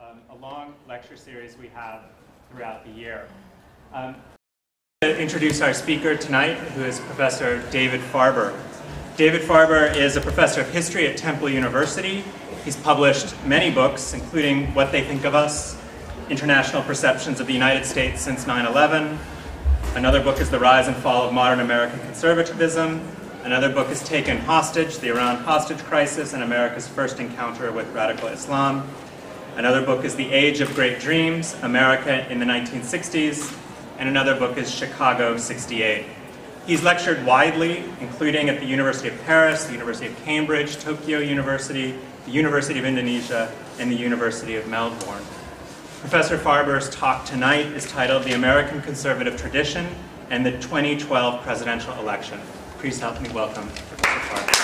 a long lecture series we have throughout the year. To introduce our speaker tonight, who is Professor David Farber. David Farber is a professor of history at Temple University. He's published many books, including What They Think of Us, International Perceptions of the United States Since 9/11. Another book is The Rise and Fall of Modern American Conservatism. Another book is Taken Hostage, The Iran Hostage Crisis and America's First Encounter with Radical Islam. Another book is The Age of Great Dreams, America in the 1960s. And another book is Chicago 68. He's lectured widely, including at the University of Paris, the University of Cambridge, Tokyo University, the University of Indonesia, and the University of Melbourne. Professor Farber's talk tonight is titled The American Conservative Tradition and the 2012 Presidential Election. Please help me welcome Professor Farber.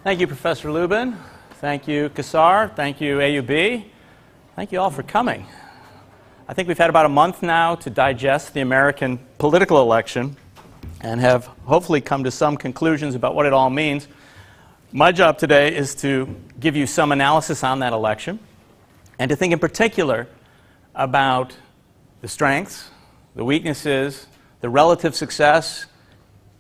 Thank you, Professor Lubin. Thank you, CASAR. Thank you, AUB. Thank you all for coming. I think we've had about a month now to digest the American political election and have hopefully come to some conclusions about what it all means. My job today is to give you some analysis on that election and to think in particular about the strengths, the weaknesses, the relative success,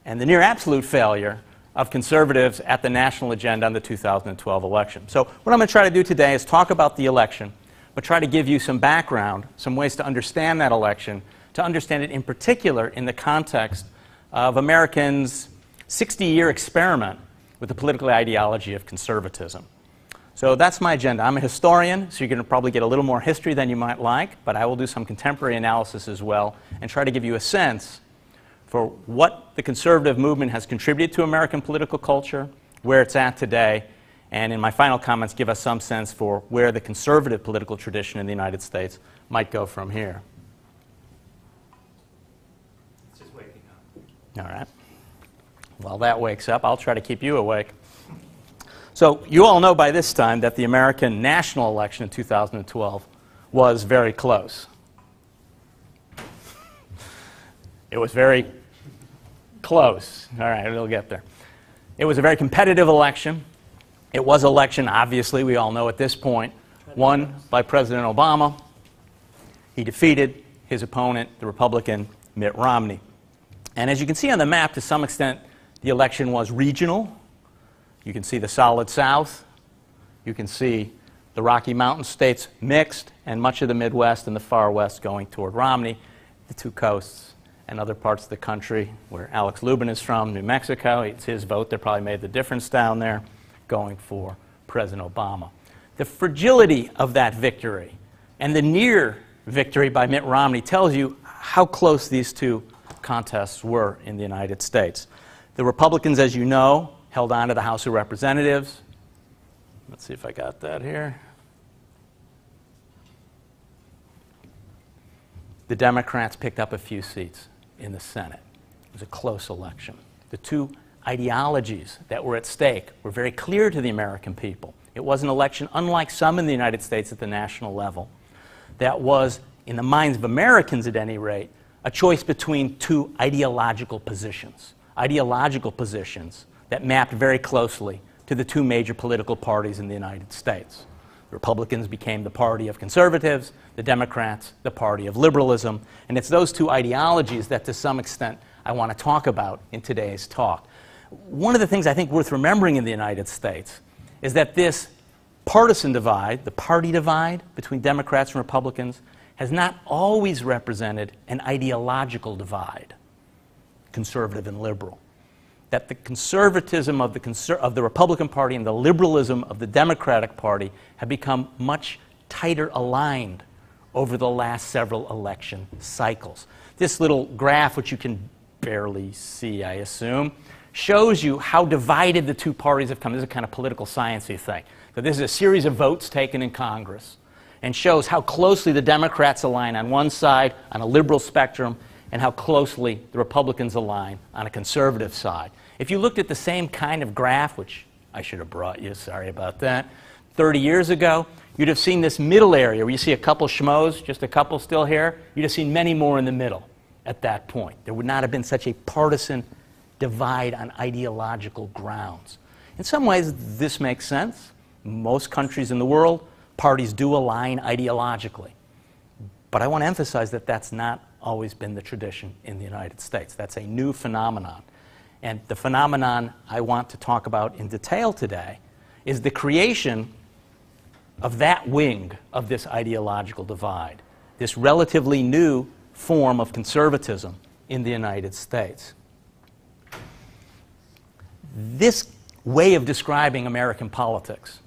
and the near absolute failure of conservatives at the national agenda on the 2012 election. So what I'm going to try to do today is talk about the election, but try to give you some background, some ways to understand that election, to understand it in particular in the context of Americans' 60-year experiment with the political ideology of conservatism. So that's my agenda. I'm a historian, so you're going to probably get a little more history than you might like, but I will do some contemporary analysis as well and try to give you a sense for what the conservative movement has contributed to American political culture, where it's at today, and in my final comments give us some sense for where the conservative political tradition in the United States might go from here. It's just waking up. All right. While that wakes up, I'll try to keep you awake. So you all know by this time that the American national election in 2012 was very close. It was very close. All right, we'll get there. It was a very competitive election. It was an election, obviously, we all know at this point, won by President Obama. He defeated his opponent, the Republican Mitt Romney. And as you can see on the map, to some extent, the election was regional. You can see the solid South. You can see the Rocky Mountain states mixed, and much of the Midwest and the far West going toward Romney, the two coasts and other parts of the country where Alex Lubin is from, New Mexico. It's his vote that probably made the difference down there, going for President Obama. The fragility of that victory and the near victory by Mitt Romney tells you how close these two contests were in the United States. The Republicans, as you know, held on to the House of Representatives. Let's see if I got that here. The Democrats picked up a few seats in the Senate. It was a close election. The two ideologies that were at stake were very clear to the American people. It was an election, unlike some in the United States at the national level, that was, in the minds of Americans at any rate, a choice between two ideological positions that mapped very closely to the two major political parties in the United States. The Republicans became the party of conservatives, the Democrats the party of liberalism, and it's those two ideologies that to some extent I want to talk about in today's talk. One of the things I think worth remembering in the United States is that this partisan divide, the party divide between Democrats and Republicans, has not always represented an ideological divide, conservative and liberal. That the conservatism of the Republican Party and the liberalism of the Democratic Party have become much tighter aligned over the last several election cycles. This little graph, which you can barely see, I assume, shows you how divided the two parties have come. This is a kind of political science-y thing. So this is a series of votes taken in Congress and shows how closely the Democrats align on one side on a liberal spectrum and how closely the Republicans align on a conservative side. If you looked at the same kind of graph, which I should have brought you, sorry about that, 30 years ago, you'd have seen this middle area where you see a couple schmoes, just a couple still here. You'd have seen many more in the middle at that point. There would not have been such a partisan divide on ideological grounds. In some ways, this makes sense. Most countries in the world, parties do align ideologically. But I want to emphasize that that's not always been the tradition in the United States. That's a new phenomenon. And the phenomenon I want to talk about in detail today is the creation of that wing of this ideological divide, this relatively new form of conservatism in the United States. This way of describing American politics,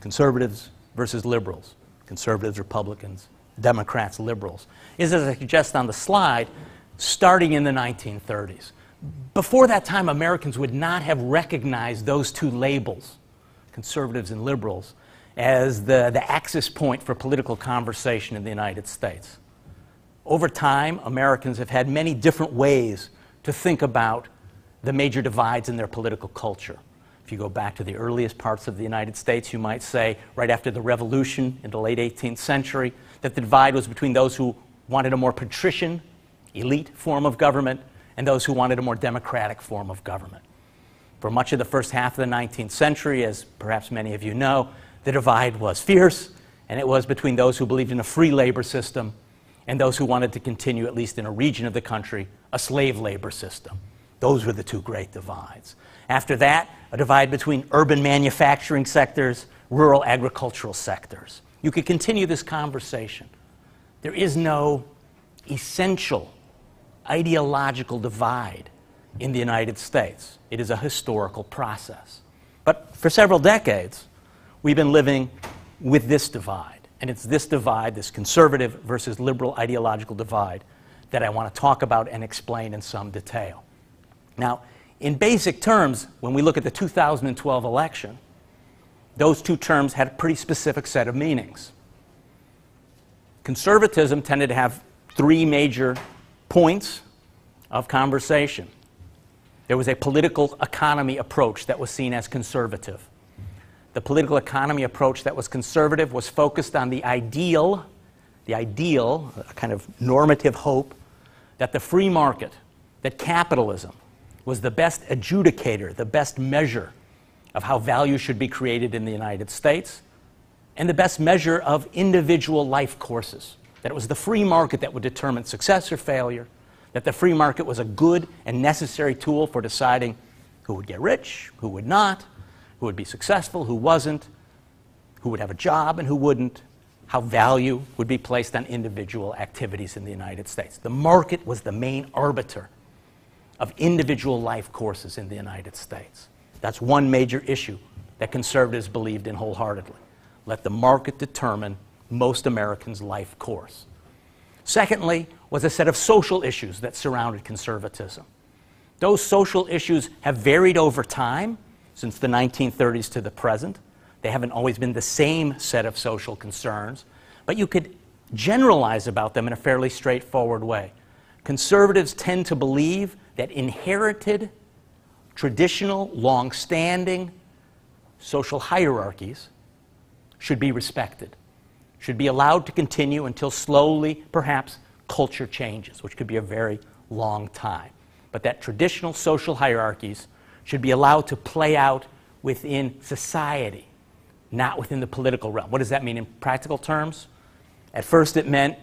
conservatives versus liberals, conservatives, Republicans, Democrats, liberals, is, as I suggest on the slide, starting in the 1930s. Before that time, Americans would not have recognized those two labels, conservatives and liberals, as the axis point for political conversation in the United States. Over time, Americans have had many different ways to think about the major divides in their political culture. If you go back to the earliest parts of the United States, you might say, right after the Revolution in the late 18th century, that the divide was between those who wanted a more patrician, elite form of government and those who wanted a more democratic form of government. For much of the first half of the 19th century, as perhaps many of you know, the divide was fierce, and it was between those who believed in a free labor system and those who wanted to continue, at least in a region of the country, a slave labor system. Those were the two great divides. After that, a divide between urban manufacturing sectors, rural agricultural sectors. You could continue this conversation. There is no essential ideological divide in the United States. It is a historical process. But for several decades, we've been living with this divide. And it's this divide, this conservative versus liberal ideological divide, that I want to talk about and explain in some detail. Now, in basic terms, when we look at the 2012 election, those two terms had a pretty specific set of meanings. Conservatism tended to have three major points of conversation. There was a political economy approach that was seen as conservative. The political economy approach that was conservative was focused on the ideal, a kind of normative hope, that the free market, that capitalism, was the best adjudicator, the best measure of how value should be created in the United States, and the best measure of individual life courses. That it was the free market that would determine success or failure, that the free market was a good and necessary tool for deciding who would get rich, who would not, who would be successful, who wasn't, who would have a job and who wouldn't, how value would be placed on individual activities in the United States. The market was the main arbiter of individual life courses in the United States. That's one major issue that conservatives believed in wholeheartedly. Let the market determine most Americans' life course. Secondly, was a set of social issues that surrounded conservatism. Those social issues have varied over time, since the 1930s to the present. They haven't always been the same set of social concerns, but you could generalize about them in a fairly straightforward way. Conservatives tend to believe that inherited, traditional, long-standing social hierarchies should be respected, should be allowed to continue until slowly, perhaps, culture changes, which could be a very long time. But that traditional social hierarchies should be allowed to play out within society, not within the political realm. What does that mean in practical terms? At first it meant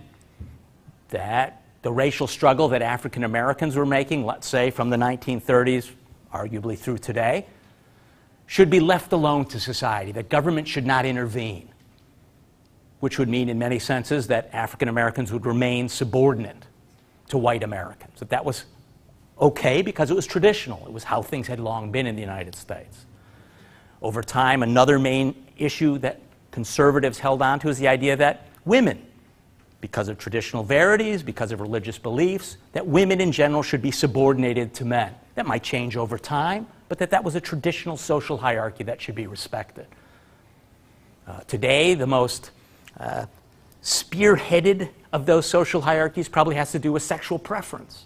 that the racial struggle that African Americans were making, let's say from the 1930s, arguably through today, should be left alone to society, that government should not intervene, which would mean in many senses that African Americans would remain subordinate to white Americans. That was okay because it was traditional. It was how things had long been in the United States. Over time, another main issue that conservatives held on to is the idea that women, because of traditional verities, because of religious beliefs, that women in general should be subordinated to men. That might change over time, but that was a traditional social hierarchy that should be respected. Today, the most spearheaded of those social hierarchies probably has to do with sexual preference.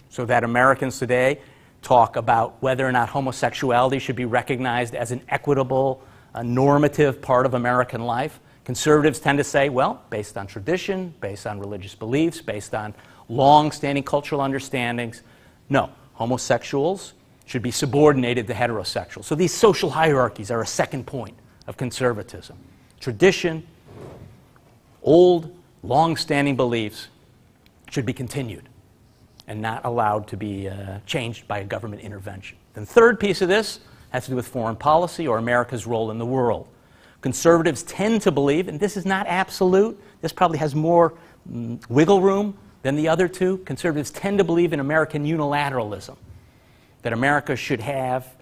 So that Americans today talk about whether or not homosexuality should be recognized as an equitable, normative part of American life. Conservatives tend to say, well, based on tradition, based on religious beliefs, based on long-standing cultural understandings, no, homosexuals should be subordinated to heterosexuals. So these social hierarchies are a second point of conservatism. Tradition, old, long-standing beliefs should be continued and not allowed to be changed by a government intervention. The third piece of this has to do with foreign policy or America's role in the world. Conservatives tend to believe, and this is not absolute, this probably has more wiggle room than the other two. Conservatives tend to believe in American unilateralism, that America should have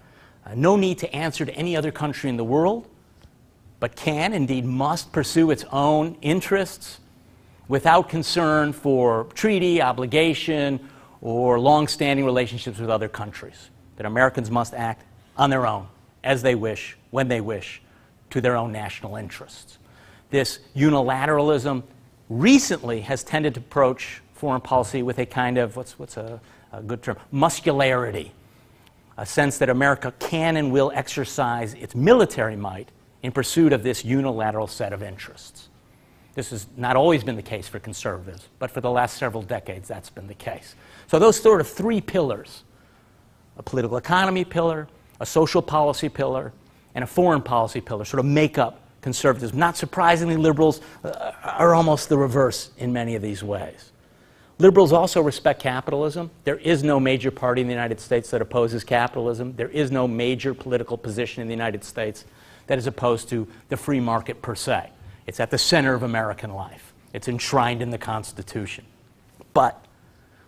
no need to answer to any other country in the world, but can, indeed must, pursue its own interests without concern for treaty, obligation, or long-standing relationships with other countries. That Americans must act on their own, as they wish, when they wish, to their own national interests. This unilateralism recently has tended to approach foreign policy with a kind of, what's a good term, muscularity, a sense that America can and will exercise its military might in pursuit of this unilateral set of interests. This has not always been the case for conservatives, but for the last several decades that's been the case. So those sort of three pillars, a political economy pillar, a social policy pillar, and a foreign policy pillar, sort of make up conservatives. Not surprisingly, liberals are almost the reverse in many of these ways. Liberals also respect capitalism. There is no major party in the United States that opposes capitalism. There is no major political position in the United States that is opposed to the free market per se. It's at the center of American life. It's enshrined in the Constitution. But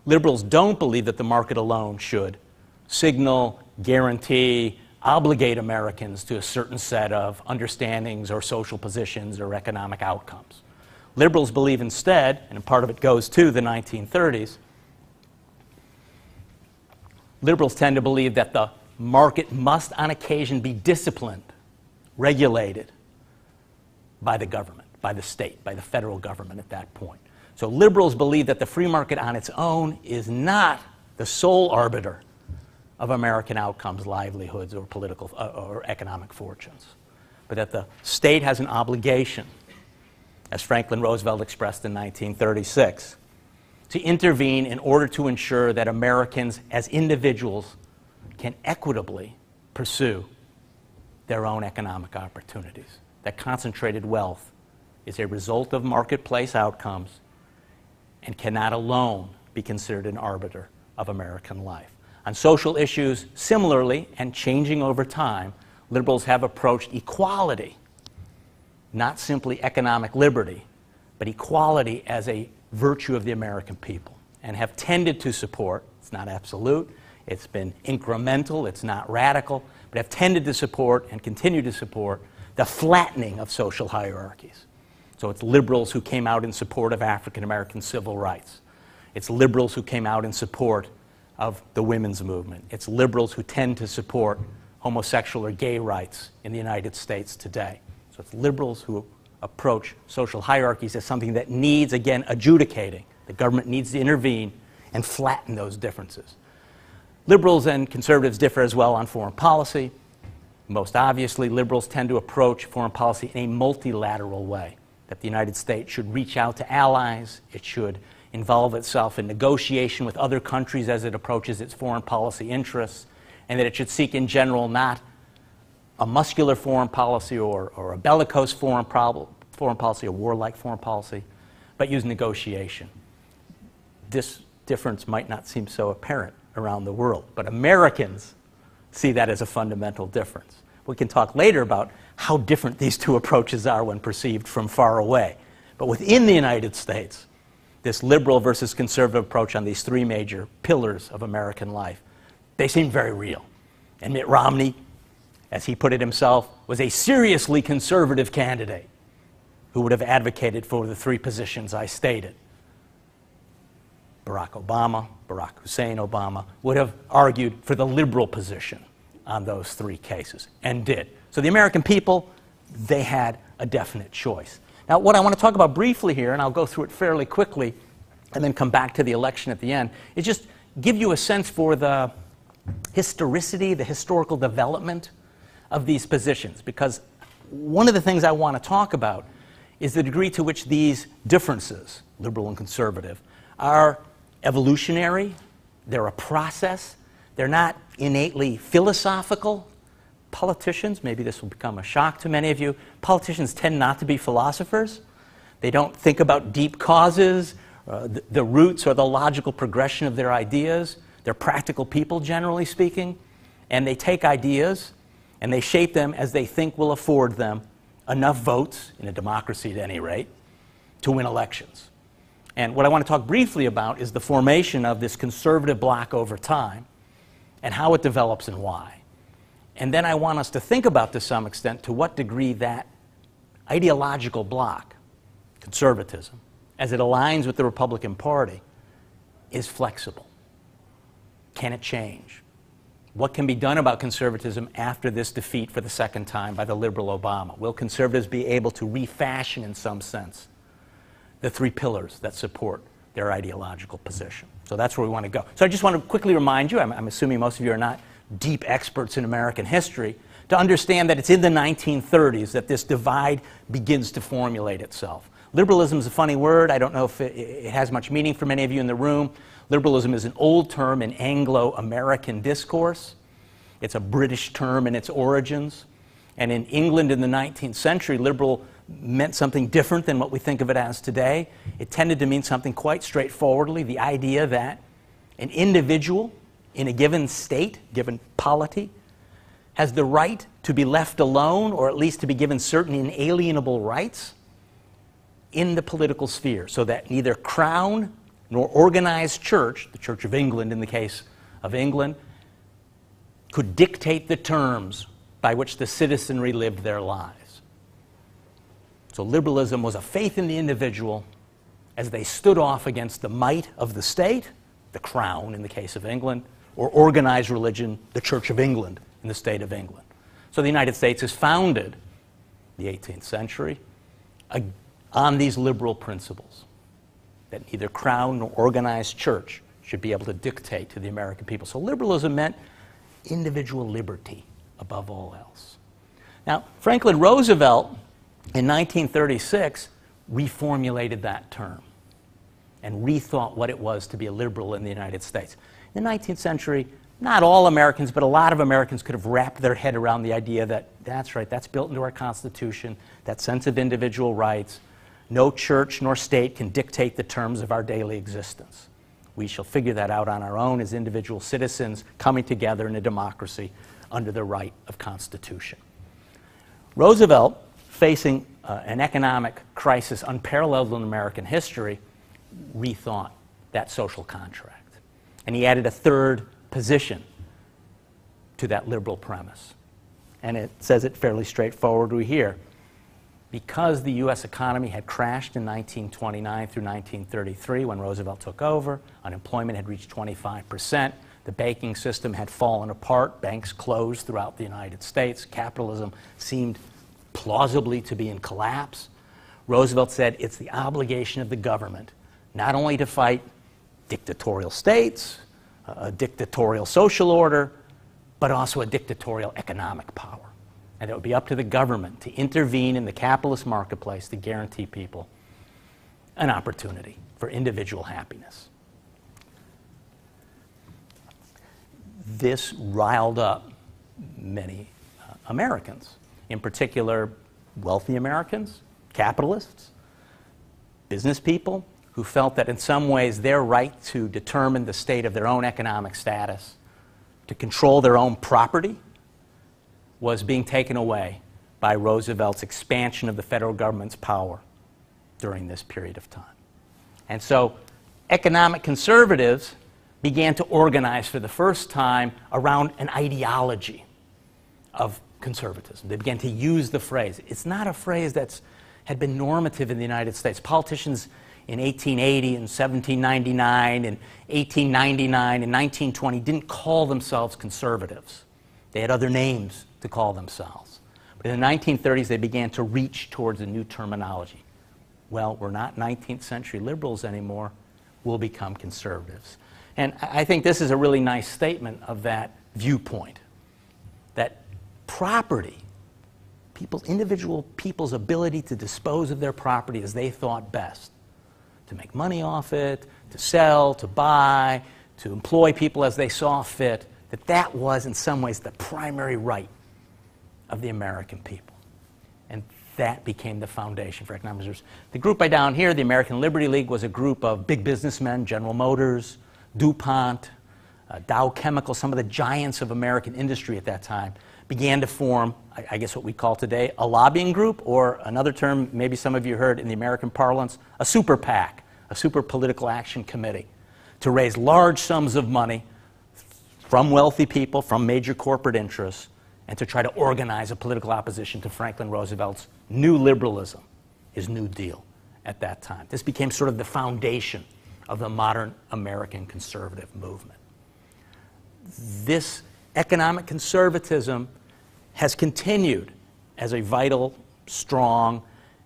liberals don't believe that the market alone should signal, guarantee, obligate Americans to a certain set of understandings or social positions or economic outcomes. Liberals believe instead, and part of it goes to the 1930s, liberals tend to believe that the market must on occasion be disciplined, regulated by the government, by the state, by the federal government at that point. So liberals believe that the free market on its own is not the sole arbiter of American outcomes, livelihoods, or political or economic fortunes, but that the state has an obligation, as Franklin Roosevelt expressed in 1936, to intervene in order to ensure that Americans as individuals can equitably pursue their own economic opportunities. That concentrated wealth is a result of marketplace outcomes and cannot alone be considered an arbiter of American life. On social issues, similarly, and changing over time, liberals have approached equality, not simply economic liberty, but equality as a virtue of the American people, and have tended to support, it's not absolute, it's been incremental, it's not radical, but have tended to support and continue to support the flattening of social hierarchies. So it's liberals who came out in support of African American civil rights. It's liberals who came out in support of the women's movement. It's liberals who tend to support homosexual or gay rights in the United States today. So it's liberals who approach social hierarchies as something that needs, again, adjudicating. The government needs to intervene and flatten those differences. Liberals and conservatives differ as well on foreign policy. Most obviously, liberals tend to approach foreign policy in a multilateral way, that the United States should reach out to allies, it should involve itself in negotiation with other countries as it approaches its foreign policy interests, and that it should seek in general not a muscular foreign policy or a bellicose foreign policy, a warlike foreign policy, but use negotiation. This difference might not seem so apparent around the world, but Americans see that as a fundamental difference. We can talk later about how different these two approaches are when perceived from far away. But within the United States, this liberal versus conservative approach on these three major pillars of American life, they seem very real. And Mitt Romney, as he put it himself, was a seriously conservative candidate who would have advocated for the three positions I stated. Barack Hussein Obama, would have argued for the liberal position on those three cases, and did. So the American people, they had a definite choice. Now, what I want to talk about briefly here, and I'll go through it fairly quickly, and then come back to the election at the end, is just give you a sense for the historicity, the historical development of these positions, because one of the things I want to talk about is the degree to which these differences, liberal and conservative, are evolutionary, they're a process, they're not innately philosophical, politicians, maybe this will become a shock to many of you, politicians tend not to be philosophers. They don't think about deep causes, the roots or the logical progression of their ideas. They're practical people, generally speaking, and they take ideas and they shape them as they think will afford them enough votes, in a democracy at any rate, to win elections. And what I want to talk briefly about is the formation of this conservative bloc over time and how it develops and why. And then I want us to think about, to some extent, to what degree that ideological bloc, conservatism, as it aligns with the Republican Party, is flexible. Can it change? What can be done about conservatism after this defeat for the second time by the liberal Obama? Will conservatives be able to refashion, in some sense, the three pillars that support their ideological position? So that's where we want to go. So I just want to quickly remind you, I'm assuming most of you are not deep experts in American history, to understand that it's in the 1930s that this divide begins to formulate itself. Liberalism is a funny word. I don't know if it has much meaning for many of you in the room. Liberalism is an old term in Anglo-American discourse. It's a British term in its origins. And in England in the 19th century, liberal meant something different than what we think of it as today. It tended to mean something quite straightforwardly, the idea that an individual in a given state, given polity, has the right to be left alone, or at least to be given certain inalienable rights in the political sphere, so that neither crown nor organized church, the Church of England in the case of England, could dictate the terms by which the citizenry lived their lives. So liberalism was a faith in the individual as they stood off against the might of the state, the crown in the case of England, or organized religion, the Church of England in the state of England. So the United States is founded, the 18th century, on these liberal principles, that neither crown nor organized church should be able to dictate to the American people. So liberalism meant individual liberty above all else. Now, Franklin Roosevelt, in 1936, reformulated that term and rethought what it was to be a liberal in the United States. In the 19th century, not all Americans, but a lot of Americans could have wrapped their head around the idea that, that's right, that's built into our Constitution, that sense of individual rights. No church nor state can dictate the terms of our daily existence. We shall figure that out on our own as individual citizens coming together in a democracy under the right of Constitution. Roosevelt, facing an economic crisis unparalleled in American history, rethought that social contract. And he added a third position to that liberal premise. And it says it fairly straightforwardly here. Because the U.S. economy had crashed in 1929 through 1933 when Roosevelt took over, unemployment had reached 25%, the banking system had fallen apart, banks closed throughout the United States, capitalism seemed plausibly to be in collapse. Roosevelt said it's the obligation of the government not only to fight dictatorial states, a dictatorial social order, but also a dictatorial economic power. And it would be up to the government to intervene in the capitalist marketplace to guarantee people an opportunity for individual happiness. This riled up many Americans, in particular wealthy Americans, capitalists, business people, who felt that in some ways their right to determine the state of their own economic status, to control their own property, was being taken away by Roosevelt's expansion of the federal government's power during this period of time. And so economic conservatives began to organize for the first time around an ideology of conservatism. They began to use the phrase. It's not a phrase that had been normative in the United States. Politicians in 1880 and 1799 and 1899 and 1920 didn't call themselves conservatives. They had other names to call themselves. But in the 1930s, they began to reach towards a new terminology. Well, we're not 19th century liberals anymore. We'll become conservatives. And I think this is a really nice statement of that viewpoint, that property, individual people's ability to dispose of their property as they thought best, to make money off it, to sell, to buy, to employ people as they saw fit, that was in some ways the primary right of the American people. And that became the foundation for economic conservatism. The group down here, the American Liberty League, was a group of big businessmen, General Motors, DuPont, Dow Chemical, some of the giants of American industry at that time, began to form, I guess what we call today, a lobbying group, or another term maybe some of you heard in the American parlance, a super PAC, a super political action committee, to raise large sums of money from wealthy people, from major corporate interests, and to try to organize a political opposition to Franklin Roosevelt's new liberalism, his New Deal at that time. This became sort of the foundation of the modern American conservative movement. This economic conservatism has continued as a vital, strong,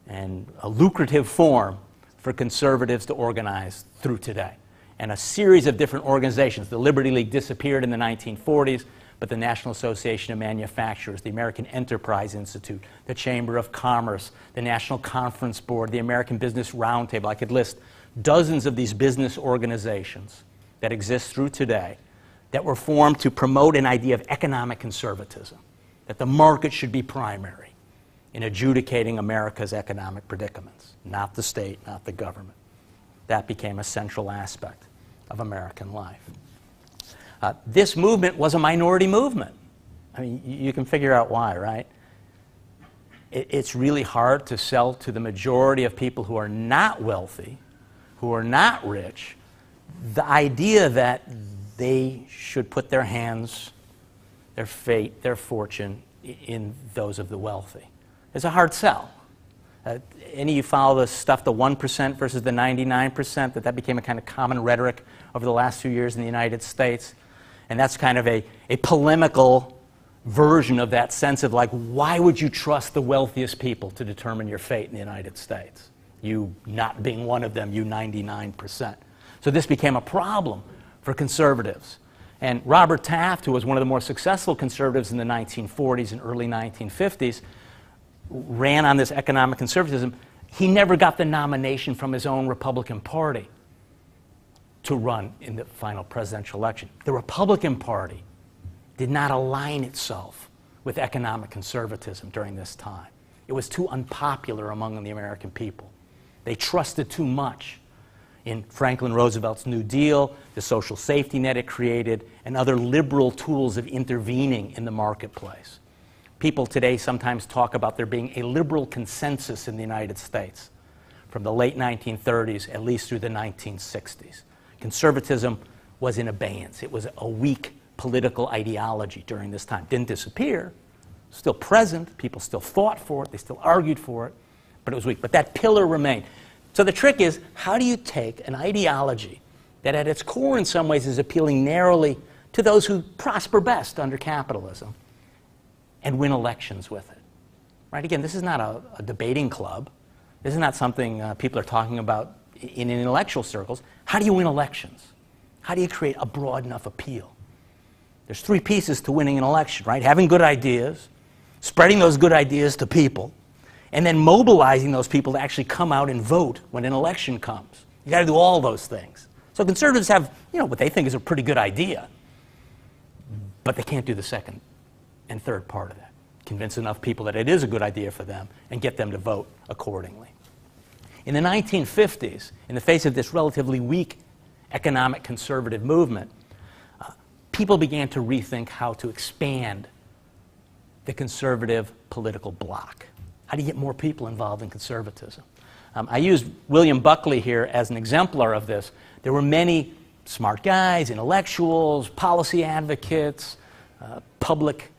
and a lucrative form for conservatives to organize through today. And a series of different organizations. The Liberty League disappeared in the 1940s, but the National Association of Manufacturers, the American Enterprise Institute, the Chamber of Commerce, the National Conference Board, the American Business Roundtable. I could list dozens of these business organizations that exist through today that were formed to promote an idea of economic conservatism, that the market should be primary in adjudicating America's economic predicaments, not the state, not the government. That became a central aspect of American life. This movement was a minority movement. I mean, you can figure out why, right? It's really hard to sell to the majority of people who are not wealthy, who are not rich, the idea that they should put their hands, their fate, their fortune in those of the wealthy. It's a hard sell. Any of you follow the stuff, the 1% versus the 99%, that became a kind of common rhetoric over the last few years in the United States. And that's kind of a polemical version of that sense of like, why would you trust the wealthiest people to determine your fate in the United States? You not being one of them, you 99%. So this became a problem for conservatives. And Robert Taft, who was one of the more successful conservatives in the 1940s and early 1950s, ran on this economic conservatism. He never got the nomination from his own Republican Party to run in the final presidential election. The Republican Party did not align itself with economic conservatism during this time. It was too unpopular among the American people. They trusted too much in Franklin Roosevelt's New Deal, the social safety net it created, and other liberal tools of intervening in the marketplace. People today sometimes talk about there being a liberal consensus in the United States from the late 1930s, at least through the 1960s. Conservatism was in abeyance. It was a weak political ideology during this time. Didn't disappear, still present. People still fought for it. They still argued for it, but it was weak. But that pillar remained. So the trick is, how do you take an ideology that at its core in some ways is appealing narrowly to those who prosper best under capitalism and win elections with it? Right? Again, this is not a debating club. This is not something people are talking about in intellectual circles. How do you win elections? How do you create a broad enough appeal? There's three pieces to winning an election, right? Having good ideas, spreading those good ideas to people, and then mobilizing those people to actually come out and vote when an election comes. You got to do all those things. So conservatives have, what they think is a pretty good idea, but they can't do the second and third part of that. Convince enough people that it is a good idea for them and get them to vote accordingly. In the 1950s, in the face of this relatively weak economic conservative movement, people began to rethink how to expand the conservative political bloc. How do you get more people involved in conservatism? I used William Buckley here as an exemplar of this. There were many smart guys, intellectuals, policy advocates, public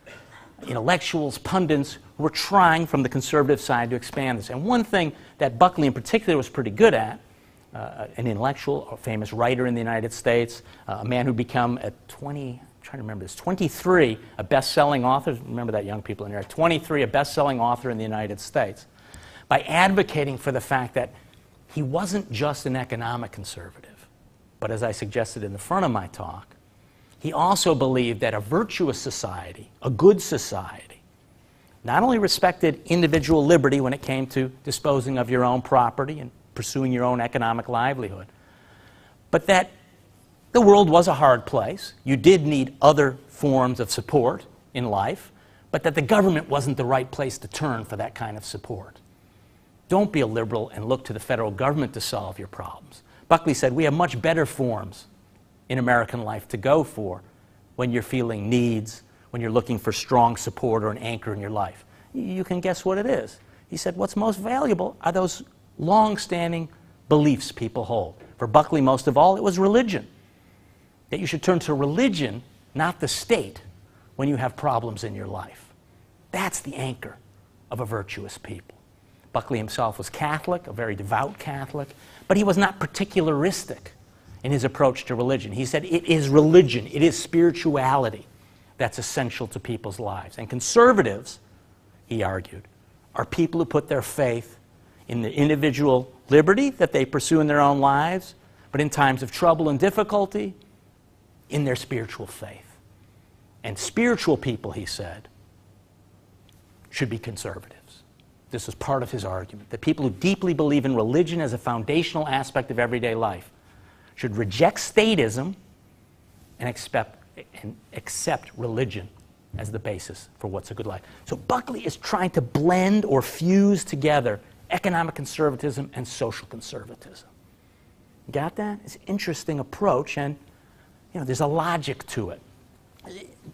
intellectuals, pundits, who were trying from the conservative side to expand this. And one thing that Buckley in particular was pretty good at, an intellectual, a famous writer in the United States, a man who became at 23, a best-selling author. Remember that, young people in here. At 23, a best-selling author in the United States. By advocating for the fact that he wasn't just an economic conservative, but as I suggested in the front of my talk, he also believed that a virtuous society, a good society, not only respected individual liberty when it came to disposing of your own property and pursuing your own economic livelihood, but that the world was a hard place. You did need other forms of support in life, but that the government wasn't the right place to turn for that kind of support. Don't be a liberal and look to the federal government to solve your problems. Buckley said, we have much better forms in American life to go for when you're feeling needs, when you're looking for strong support or an anchor in your life. You can guess what it is. He said, what's most valuable are those long-standing beliefs people hold. For Buckley, most of all, it was religion. That you should turn to religion, not the state, when you have problems in your life. That's the anchor of a virtuous people. Buckley himself was Catholic, a very devout Catholic, but he was not particularistic in his approach to religion. He said it is religion, it is spirituality that's essential to people's lives. And conservatives, he argued, are people who put their faith in the individual liberty that they pursue in their own lives, but in times of trouble and difficulty, in their spiritual faith. And spiritual people, he said, should be conservatives. This was part of his argument, that people who deeply believe in religion as a foundational aspect of everyday life should reject statism and accept religion as the basis for what's a good life. So Buckley is trying to blend or fuse together economic conservatism and social conservatism. Got that? It's an interesting approach, and there's a logic to it.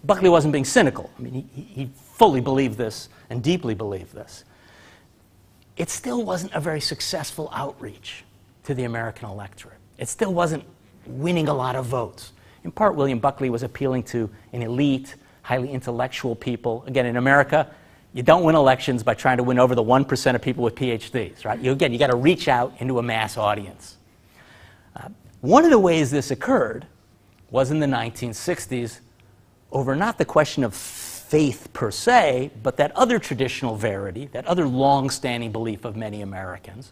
Buckley wasn't being cynical. I mean, he fully believed this and deeply believed this. It still wasn't a very successful outreach to the American electorate. It still wasn't winning a lot of votes. In part, William Buckley was appealing to an elite, highly intellectual people. Again, in America, you don't win elections by trying to win over the 1% of people with PhDs, right? You got to reach out into a mass audience. One of the ways this occurred was in the 1960s over not the question of faith per se, but that other traditional verity, that other long-standing belief of many Americans,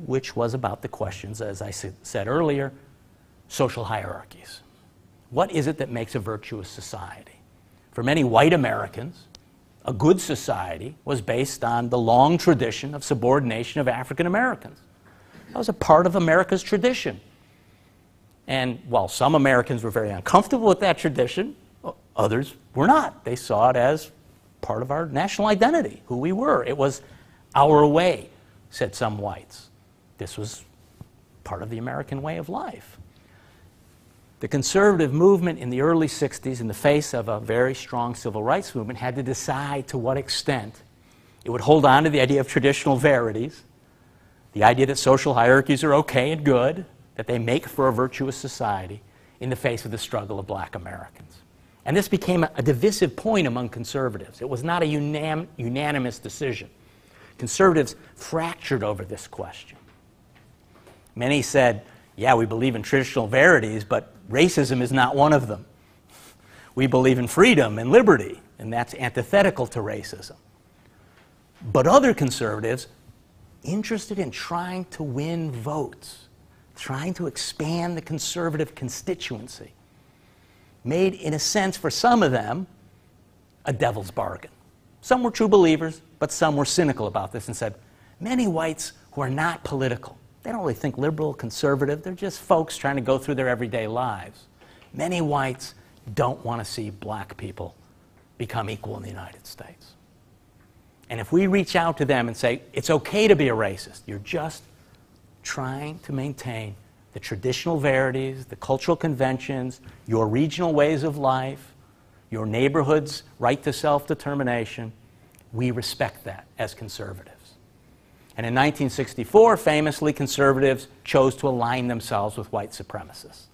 which was about the questions, as I said earlier, social hierarchies. What is it that makes a virtuous society? For many white Americans, a good society was based on the long tradition of subordination of African Americans. That was a part of America's tradition. And while some Americans were very uncomfortable with that tradition, others were not. They saw it as part of our national identity, who we were. It was our way, said some whites. This was part of the American way of life. The conservative movement in the early 60s, in the face of a very strong civil rights movement, had to decide to what extent it would hold on to the idea of traditional verities, the idea that social hierarchies are okay and good, that they make for a virtuous society, in the face of the struggle of black Americans. And this became a divisive point among conservatives. It was not a unanimous decision. Conservatives fractured over this question. Many said, yeah, we believe in traditional verities, but racism is not one of them. We believe in freedom and liberty, and that's antithetical to racism. But other conservatives, interested in trying to win votes, trying to expand the conservative constituency, made, in a sense, for some of them, a devil's bargain. Some were true believers, but some were cynical about this and said, many whites who are not political, they don't really think liberal, conservative, they're just folks trying to go through their everyday lives. Many whites don't want to see black people become equal in the United States. And if we reach out to them and say, it's okay to be a racist, you're just trying to maintain the traditional verities, the cultural conventions, your regional ways of life, your neighborhood's right to self-determination, we respect that as conservatives. And in 1964, famously, conservatives chose to align themselves with white supremacists.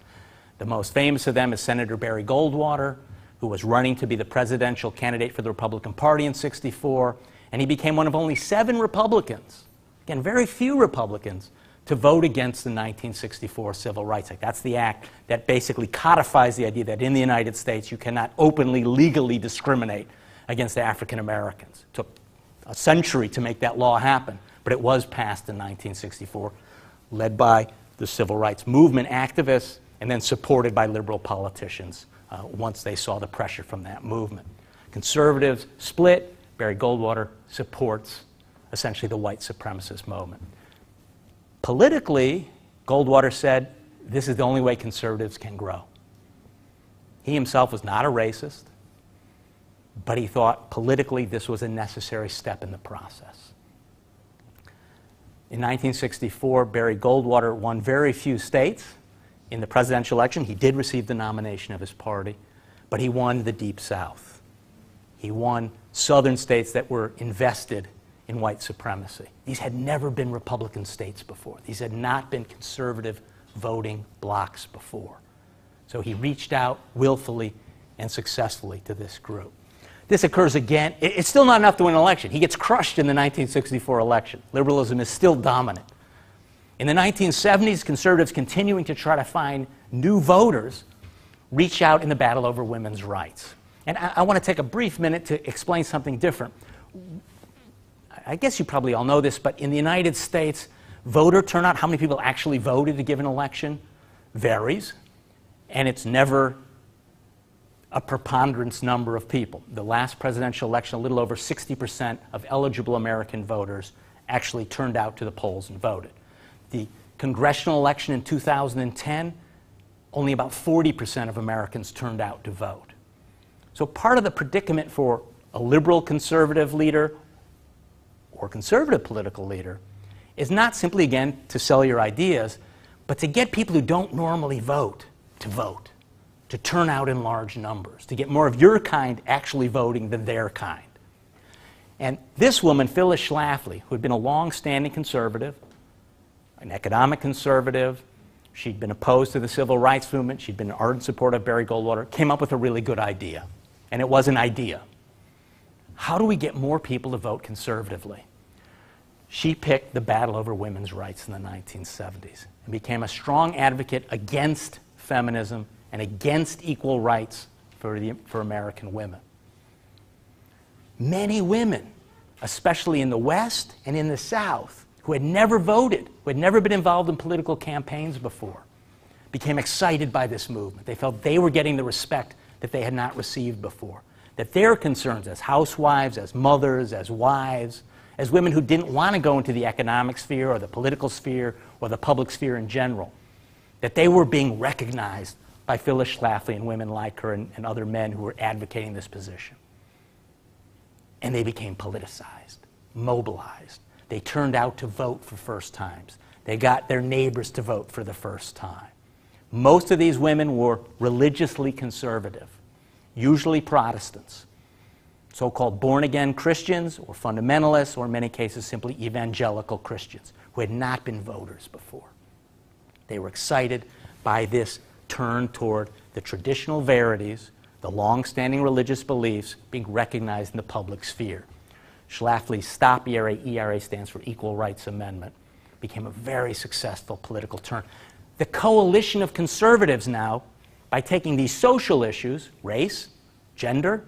The most famous of them is Senator Barry Goldwater, who was running to be the presidential candidate for the Republican Party in '64, and he became one of only 7 Republicans, again, very few Republicans, to vote against the 1964 Civil Rights Act. That's the act that basically codifies the idea that in the United States you cannot openly, legally discriminate against African Americans. It took a century to make that law happen, but it was passed in 1964, led by the civil rights movement activists and then supported by liberal politicians once they saw the pressure from that movement. Conservatives split. Barry Goldwater supports essentially the white supremacist movement. Politically, Goldwater said, this is the only way conservatives can grow. He himself was not a racist. but he thought politically this was a necessary step in the process. In 1964, Barry Goldwater won very few states. In the presidential election, he did receive the nomination of his party, but he won the Deep South. He won southern states that were invested in white supremacy. These had never been Republican states before. These had not been conservative voting blocs before. So he reached out willfully and successfully to this group. This occurs again. It's still not enough to win an election. He gets crushed in the 1964 election. Liberalism is still dominant. In the 1970s, conservatives continuing to try to find new voters reach out in the battle over women's rights. And I want to take a brief minute to explain something different. I guess you probably all know this, but in the United States, voter turnout, how many people actually voted to give an election, varies. And it's never a preponderance number of people. The last presidential election, a little over 60% of eligible American voters actually turned out to the polls and voted. The congressional election in 2010, only about 40% of Americans turned out to vote. So part of the predicament for a liberal conservative leader or conservative political leader is not simply, again, to sell your ideas, but to get people who don't normally vote, to turn out in large numbers, to get more of your kind actually voting than their kind. And this woman, Phyllis Schlafly, who had been a long-standing conservative, an economic conservative, she'd been opposed to the civil rights movement, she'd been an ardent supporter of Barry Goldwater, came up with a really good idea. And it was an idea. How do we get more people to vote conservatively? She picked the battle over women's rights in the 1970s and became a strong advocate against feminism and against equal rights for American women. Many women, especially in the West and in the South, who had never voted, who had never been involved in political campaigns before, became excited by this movement. They felt they were getting the respect that they had not received before, that their concerns as housewives, as mothers, as wives, as women who didn't want to go into the economic sphere or the political sphere or the public sphere in general, that they were being recognized by Phyllis Schlafly and women like her and other men who were advocating this position. And they became politicized, mobilized. They turned out to vote for first times. They got their neighbors to vote for the first time. Most of these women were religiously conservative, usually Protestants, so-called born-again Christians or fundamentalists, or in many cases simply evangelical Christians who had not been voters before. They were excited by this turn toward the traditional verities, the long-standing religious beliefs being recognized in the public sphere. Schlafly's STOP ERA, ERA stands for Equal Rights Amendment, became a very successful political turn. The coalition of conservatives now, by taking these social issues, race, gender,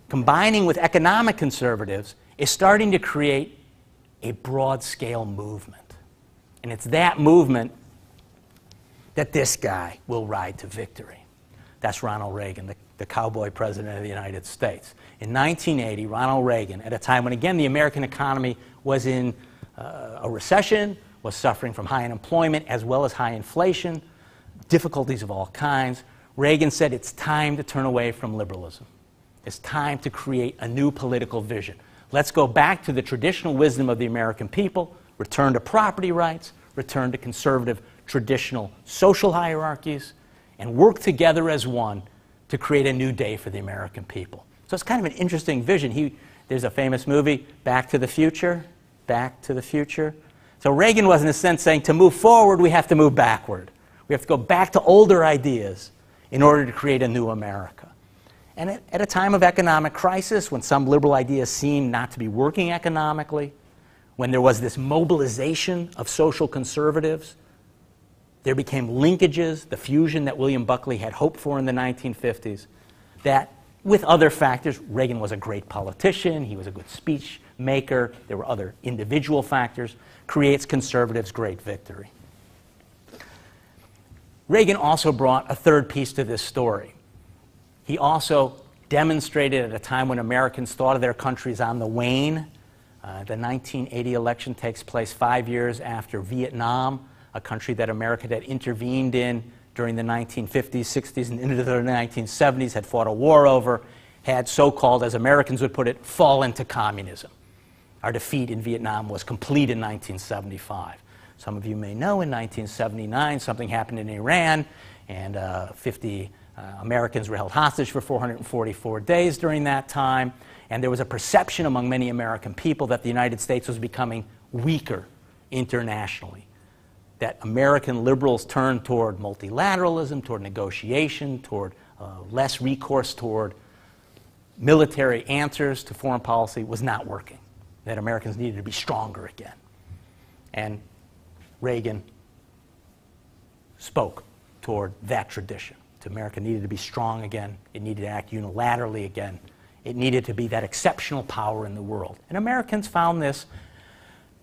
combining with economic conservatives, is starting to create a broad-scale movement. And it's that movement that this guy will ride to victory. That's Ronald Reagan, the cowboy president of the United States. In 1980, Ronald Reagan, at a time when, again, the American economy was in a recession, was suffering from high unemployment as well as high inflation, difficulties of all kinds, Reagan said it's time to turn away from liberalism. It's time to create a new political vision. Let's go back to the traditional wisdom of the American people, return to property rights, return to conservative traditional social hierarchies, and work together as one to create a new day for the American people. So it's kind of an interesting vision. There's a famous movie, Back to the Future, Back to the Future. So Reagan was, in a sense, saying to move forward, we have to move backward. We have to go back to older ideas in order to create a new America. And at a time of economic crisis, when some liberal ideas seemed not to be working economically, when there was this mobilization of social conservatives, there became linkages, the fusion that William Buckley had hoped for in the 1950s, that with other factors, Reagan was a great politician, he was a good speech maker, there were other individual factors, creates conservatives' great victory. Reagan also brought a third piece to this story. He also demonstrated at a time when Americans thought of their countries on the wane. The 1980 election takes place 5 years after Vietnam, a country that America had intervened in during the 1950s, 60s, and into the 1970s, had fought a war over. had so-called, as Americans would put it, fall into communism. Our defeat in Vietnam was complete in 1975. Some of you may know in 1979 something happened in Iran, and 50 Americans were held hostage for 444 days during that time, and there was a perception among many American people that the United States was becoming weaker internationally, that American liberals turned toward multilateralism, toward negotiation, toward less recourse toward military answers to foreign policy was not working, that Americans needed to be stronger again. And Reagan spoke toward that tradition. America needed to be strong again. It needed to act unilaterally again. It needed to be that exceptional power in the world. And Americans found this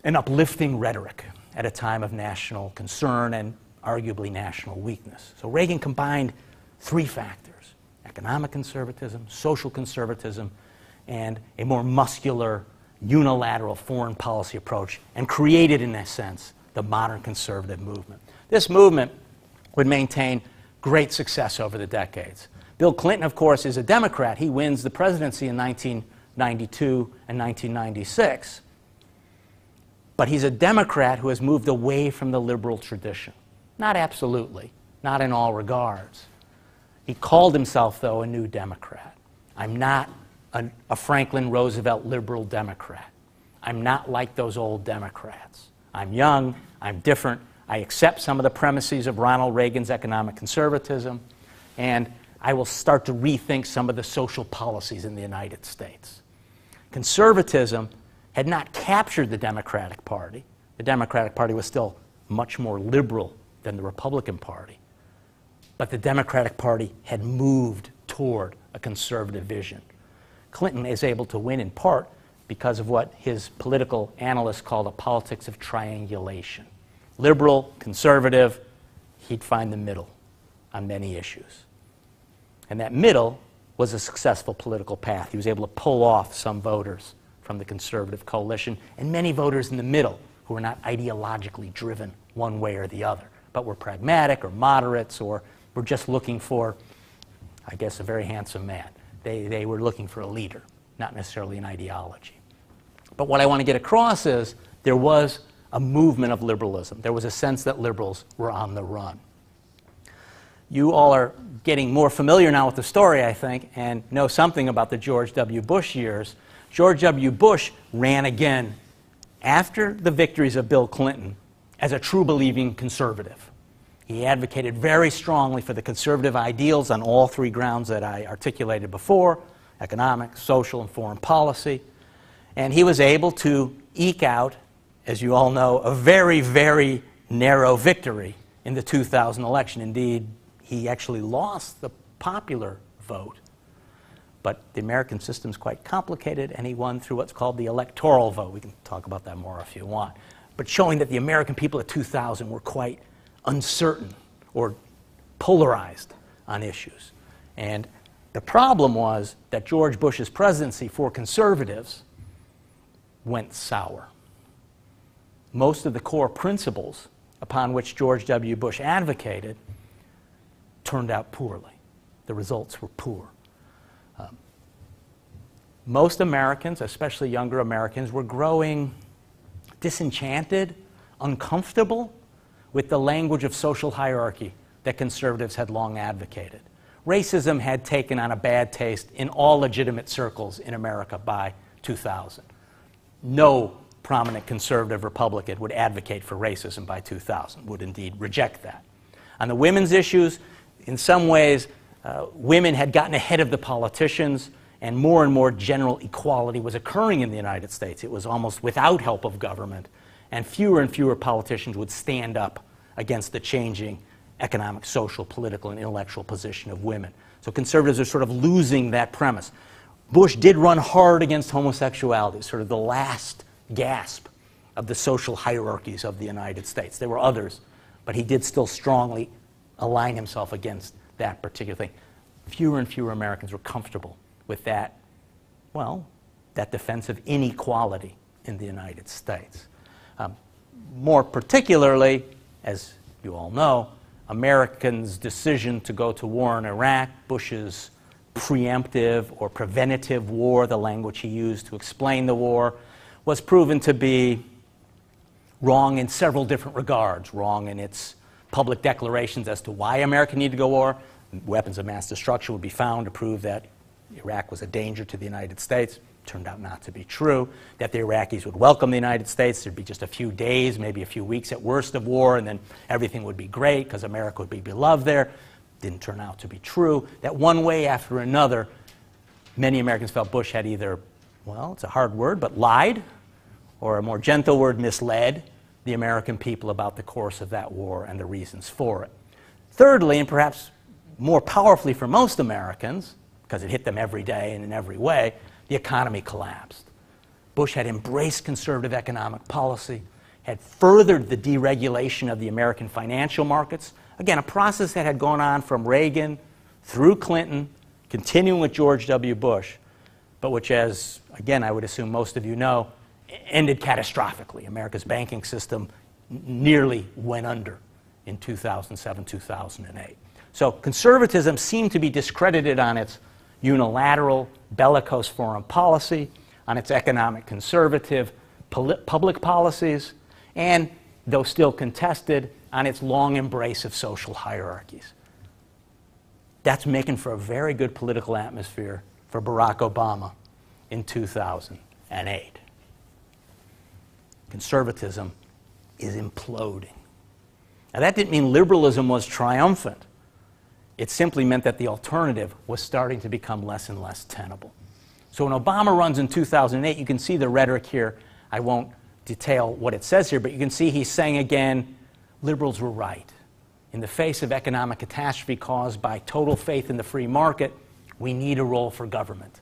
an uplifting rhetoric at a time of national concern and arguably national weakness. So Reagan combined three factors: economic conservatism, social conservatism, and a more muscular, unilateral foreign policy approach, and created, in a sense, the modern conservative movement. This movement would maintain great success over the decades. Bill Clinton, of course, is a Democrat. He wins the presidency in 1992 and 1996. But he's a Democrat who has moved away from the liberal tradition. Not absolutely, not in all regards. He called himself, though, a new Democrat. I'm not a Franklin Roosevelt liberal Democrat. I'm not like those old Democrats. I'm young, I'm different, I accept some of the premises of Ronald Reagan's economic conservatism, and I will start to rethink some of the social policies in the United States. Conservatism had not captured the Democratic Party. The Democratic Party was still much more liberal than the Republican Party. But the Democratic Party had moved toward a conservative vision. Clinton is able to win in part because of what his political analysts called a politics of triangulation. Liberal, conservative, he'd find the middle on many issues. And that middle was a successful political path. He was able to pull off some voters from the conservative coalition, and many voters in the middle who were not ideologically driven one way or the other, but were pragmatic or moderates or were just looking for, I guess, a very handsome man. They were looking for a leader, not necessarily an ideology. But what I want to get across is there was a movement of liberalism. There was a sense that liberals were on the run. You all are getting more familiar now with the story, I think, and know something about the George W. Bush years. George W. Bush ran again after the victories of Bill Clinton as a true believing conservative. He advocated very strongly for the conservative ideals on all three grounds that I articulated before: economic, social, and foreign policy. And he was able to eke out, as you all know, a very, very narrow victory in the 2000 election. Indeed, he actually lost the popular vote. But the American system is quite complicated, and he won through what's called the electoral vote. We can talk about that more if you want. But showing that the American people of 2000 were quite uncertain or polarized on issues. And the problem was that George Bush's presidency for conservatives went sour. Most of the core principles upon which George W. Bush advocated turned out poorly. The results were poor. Most Americans, especially younger Americans, were growing disenchanted, uncomfortable with the language of social hierarchy that conservatives had long advocated. Racism had taken on a bad taste in all legitimate circles in America by 2000. No prominent conservative Republican would advocate for racism by 2000, would indeed reject that. On the women's issues, in some ways, women had gotten ahead of the politicians, and more general equality was occurring in the United States. It was almost without help of government, and fewer politicians would stand up against the changing economic, social, political, and intellectual position of women. So conservatives are sort of losing that premise. Bush did run hard against homosexuality, sort of the last gasp of the social hierarchies of the United States. There were others, but he did still strongly align himself against that particular thing. Fewer and fewer Americans were comfortable with that, well, that defense of inequality in the United States. More particularly, as you all know, Americans' decision to go to war in Iraq, Bush's preemptive or preventative war, the language he used to explain the war, was proven to be wrong in several different regards. Wrong in its public declarations as to why America needed to go to war. Weapons of mass destruction would be found to prove that Iraq was a danger to the United States. Turned out not to be true. That the Iraqis would welcome the United States. There'd be just a few days, maybe a few weeks at worst of war, and then everything would be great because America would be beloved there. Didn't turn out to be true. That one way after another, many Americans felt Bush had either, well, it's a hard word, but lied, or a more gentle word, misled the American people about the course of that war and the reasons for it. Thirdly, and perhaps more powerfully for most Americans, because it hit them every day and in every way, the economy collapsed. Bush had embraced conservative economic policy, had furthered the deregulation of the American financial markets. Again, a process that had gone on from Reagan through Clinton, continuing with George W. Bush, but which, as, again, I would assume most of you know, ended catastrophically. America's banking system nearly went under in 2007, 2008. So conservatism seemed to be discredited on its unilateral, bellicose foreign policy, on its economic conservative public policies, and, though still contested, on its long embrace of social hierarchies. That's making for a very good political atmosphere for Barack Obama in 2008. Conservatism is imploding. Now, that didn't mean liberalism was triumphant. It simply meant that the alternative was starting to become less and less tenable. So when Obama runs in 2008, you can see the rhetoric here. I won't detail what it says here, but you can see he's saying again, liberals were right. In the face of economic catastrophe caused by total faith in the free market, we need a role for government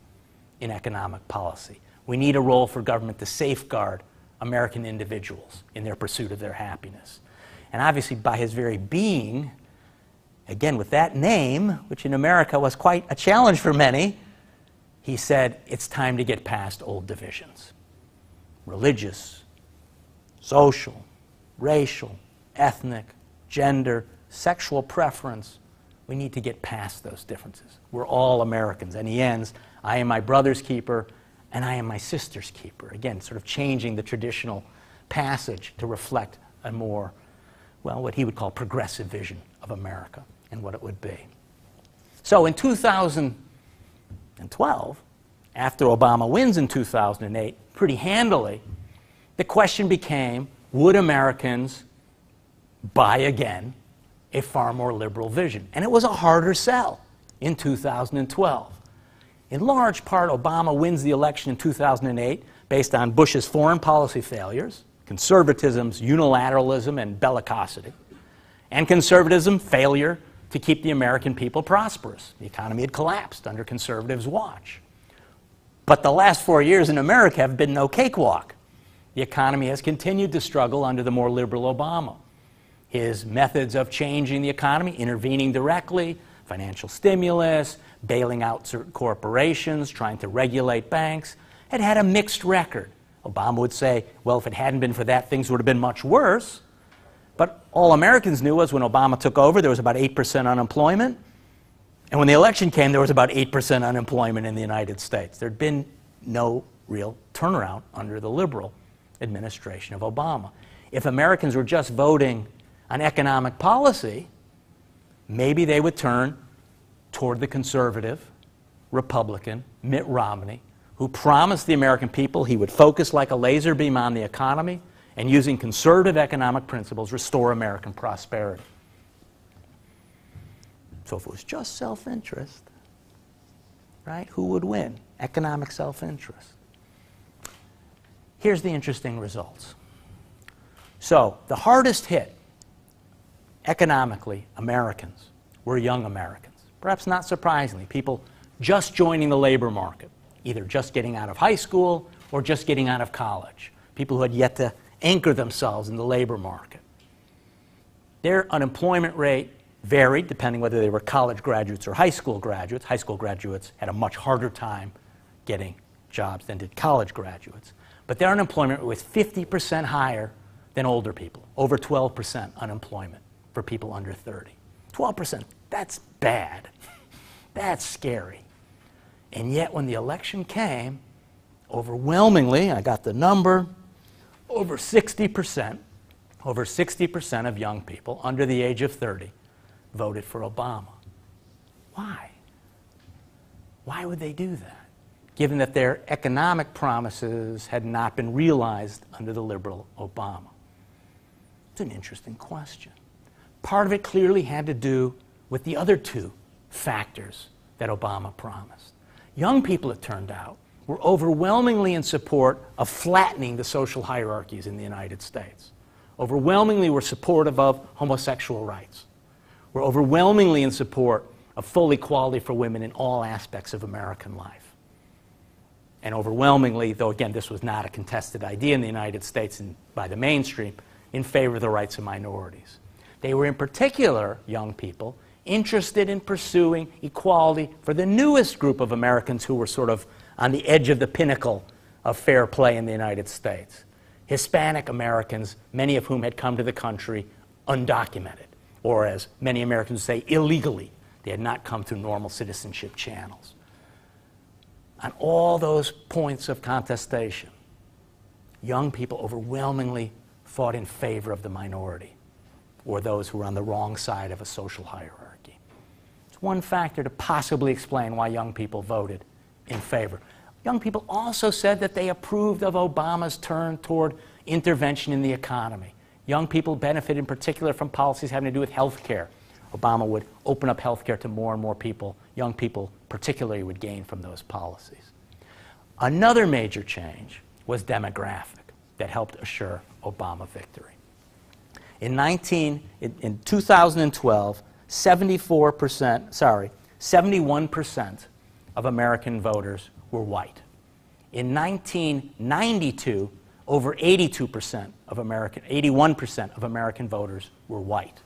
in economic policy. We need a role for government to safeguard American individuals in their pursuit of their happiness. And obviously, by his very being, again, with that name, which in America was quite a challenge for many, he said, it's time to get past old divisions. Religious, social, racial, ethnic, gender, sexual preference. We need to get past those differences. We're all Americans. And he ends, I am my brother's keeper, and I am my sister's keeper. Again, sort of changing the traditional passage to reflect a more, well, what he would call progressive vision of America and what it would be. So in 2012, after Obama wins in 2008 pretty handily, the question became, would Americans buy again a far more liberal vision? And it was a harder sell in 2012. In large part, Obama wins the election in 2008 based on Bush's foreign policy failures, conservatism's unilateralism and bellicosity, and conservatism's failure to keep the American people prosperous. The economy had collapsed under conservatives' watch. But the last 4 years in America have been no cakewalk. The economy has continued to struggle under the more liberal Obama. His methods of changing the economy, intervening directly, financial stimulus, bailing out certain corporations, trying to regulate banks, had had a mixed record. Obama would say, well, if it hadn't been for that, things would have been much worse. But all Americans knew was when Obama took over, there was about 8% unemployment. And when the election came, there was about 8% unemployment in the United States. There'd been no real turnaround under the liberal administration of Obama. If Americans were just voting on economic policy, maybe they would turn toward the conservative Republican Mitt Romney, who promised the American people he would focus like a laser beam on the economy and, using conservative economic principles, restore American prosperity. So if it was just self-interest, right, who would win? Economic self-interest. Here's the interesting results. So the hardest hit economically Americans were young Americans. Perhaps not surprisingly, people just joining the labor market, either just getting out of high school or just getting out of college, people who had yet to anchor themselves in the labor market. Their unemployment rate varied depending whether they were college graduates or high school graduates. High school graduates had a much harder time getting jobs than did college graduates. But their unemployment rate was 50% higher than older people, over 12% unemployment for people under 30. 12%, that's bad. That's scary. And yet when the election came, overwhelmingly, I got the number, over 60% of young people under the age of 30 voted for Obama. Why? Why would they do that, given that their economic promises had not been realized under the liberal Obama? It's an interesting question. Part of it clearly had to do with the other two factors that Obama promised. Young people, it turned out, were overwhelmingly in support of flattening the social hierarchies in the United States. Overwhelmingly were supportive of homosexual rights. Were overwhelmingly in support of full equality for women in all aspects of American life. And overwhelmingly, though again this was not a contested idea in the United States and by the mainstream, in favor of the rights of minorities. They were in particular, young people, interested in pursuing equality for the newest group of Americans who were sort of on the edge of the pinnacle of fair play in the United States. Hispanic Americans, many of whom had come to the country undocumented, or as many Americans say, illegally. They had not come through normal citizenship channels. On all those points of contestation, young people overwhelmingly fought in favor of the minority, or those who were on the wrong side of a social hierarchy. It's one factor to possibly explain why young people voted in favor. Young people also said that they approved of Obama's turn toward intervention in the economy. Young people benefited in particular from policies having to do with health care. Obama would open up health care to more and more people. Young people particularly would gain from those policies. Another major change was demographic that helped assure Obama victory. In 2012, 71% of American voters were white. In 1992, over 81% of American voters were white.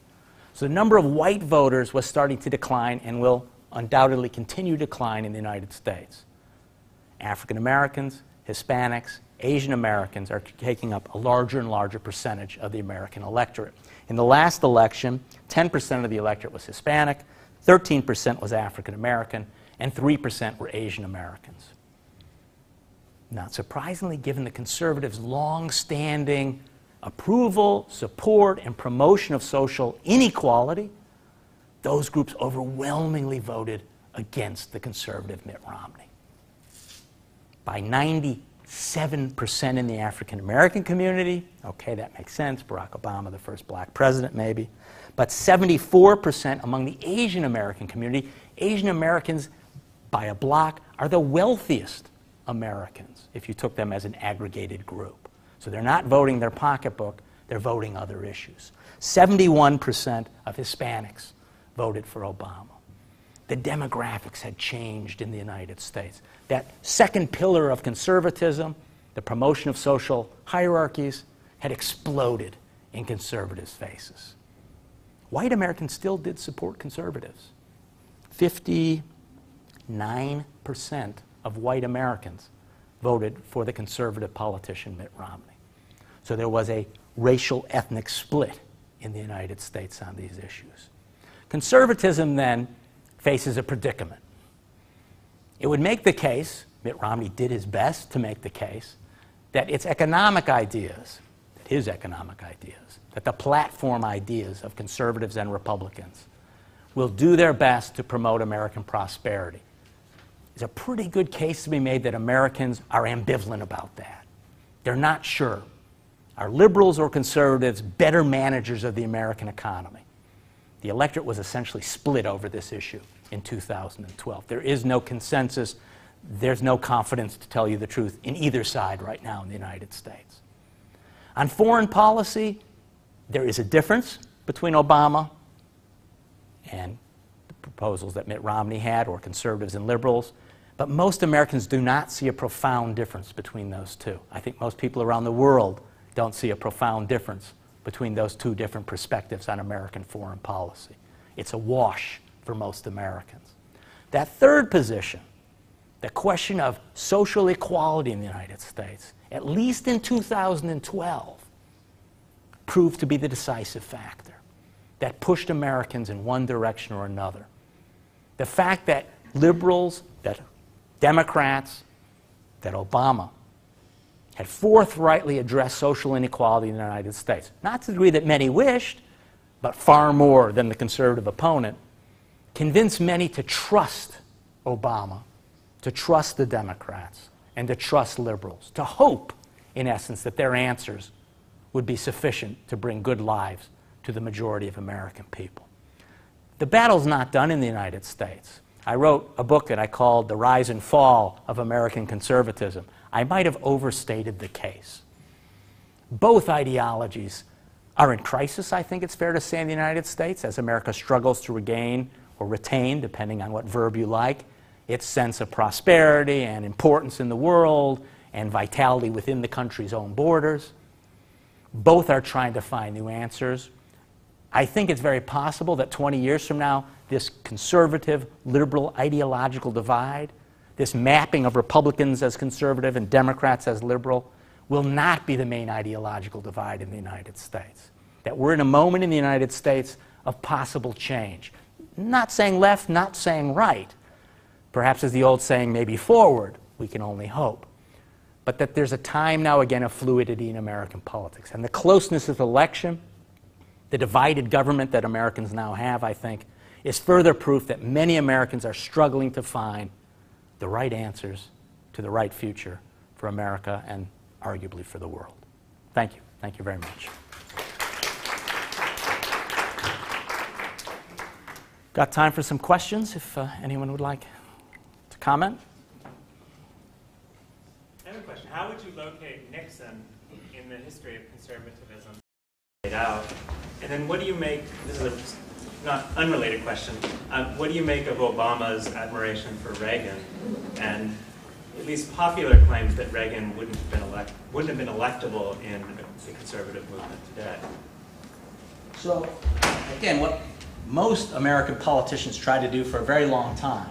So the number of white voters was starting to decline and will undoubtedly continue to decline in the United States. African Americans, Hispanics, Asian Americans are taking up a larger and larger percentage of the American electorate. In the last election, 10% of the electorate was Hispanic, 13% was African American, and 3% were Asian Americans. Not surprisingly, given the conservatives' long-standing approval, support, and promotion of social inequality, those groups overwhelmingly voted against the conservative Mitt Romney. By 97% in the African American community, okay, that makes sense, Barack Obama, the first black president maybe, but 74% among the Asian American community. Asian Americans, by a block, are the wealthiest Americans if you took them as an aggregated group. So they're not voting their pocketbook, they're voting other issues. 71% of Hispanics voted for Obama. The demographics had changed in the United States. That second pillar of conservatism, the promotion of social hierarchies, had exploded in conservatives' faces. White Americans still did support conservatives. 59% of white Americans voted for the conservative politician Mitt Romney. So there was a racial ethnic split in the United States on these issues. Conservatism then faces a predicament. It would make the case, Mitt Romney did his best to make the case, that its economic ideas, that the platform ideas of conservatives and Republicans will do their best to promote American prosperity. There's a pretty good case to be made that Americans are ambivalent about that. They're not sure. Are liberals or conservatives better managers of the American economy? The electorate was essentially split over this issue in 2012. There is no consensus. There's no confidence, to tell you the truth, in either side right now in the United States. On foreign policy, there is a difference between Obama and the proposals that Mitt Romney had, or conservatives and liberals, but most Americans do not see a profound difference between those two. I think most people around the world don't see a profound difference between those two different perspectives on American foreign policy. It's a wash for most Americans. That third position, the question of social equality in the United States, at least in 2012, proved to be the decisive factor that pushed Americans in one direction or another. The fact that liberals, that Democrats, that Obama had forthrightly addressed social inequality in the United States. Not to the degree that many wished, but far more than the conservative opponent, convinced many to trust Obama, to trust the Democrats, and to trust liberals, to hope, in essence, that their answers would be sufficient to bring good lives to the majority of American people. The battle's not done in the United States. I wrote a book that I called The Rise and Fall of American Conservatism. I might have overstated the case. Both ideologies are in crisis, I think it's fair to say, in the United States, as America struggles to regain or retain, depending on what verb you like, its sense of prosperity and importance in the world and vitality within the country's own borders. Both are trying to find new answers. I think it's very possible that 20 years from now, this conservative, liberal, ideological divide, this mapping of Republicans as conservative and Democrats as liberal, will not be the main ideological divide in the United States. That we're in a moment in the United States of possible change. Not saying left, not saying right. Perhaps as the old saying, maybe forward, we can only hope. But that there's a time now again of fluidity in American politics. And the closeness of the election, the divided government that Americans now have, I think, is further proof that many Americans are struggling to find the right answers to the right future for America and arguably for the world. Thank you. Thank you very much. Got time for some questions if anyone would like to comment? I have a question. How would you locate Nixon in the history of conservatism laid out? And then what do you make, this is a not unrelated question, what do you make of Obama's admiration for Reagan and at least popular claims that Reagan wouldn't have been electable in the conservative movement today? So, again, what most American politicians tried to do for a very long time,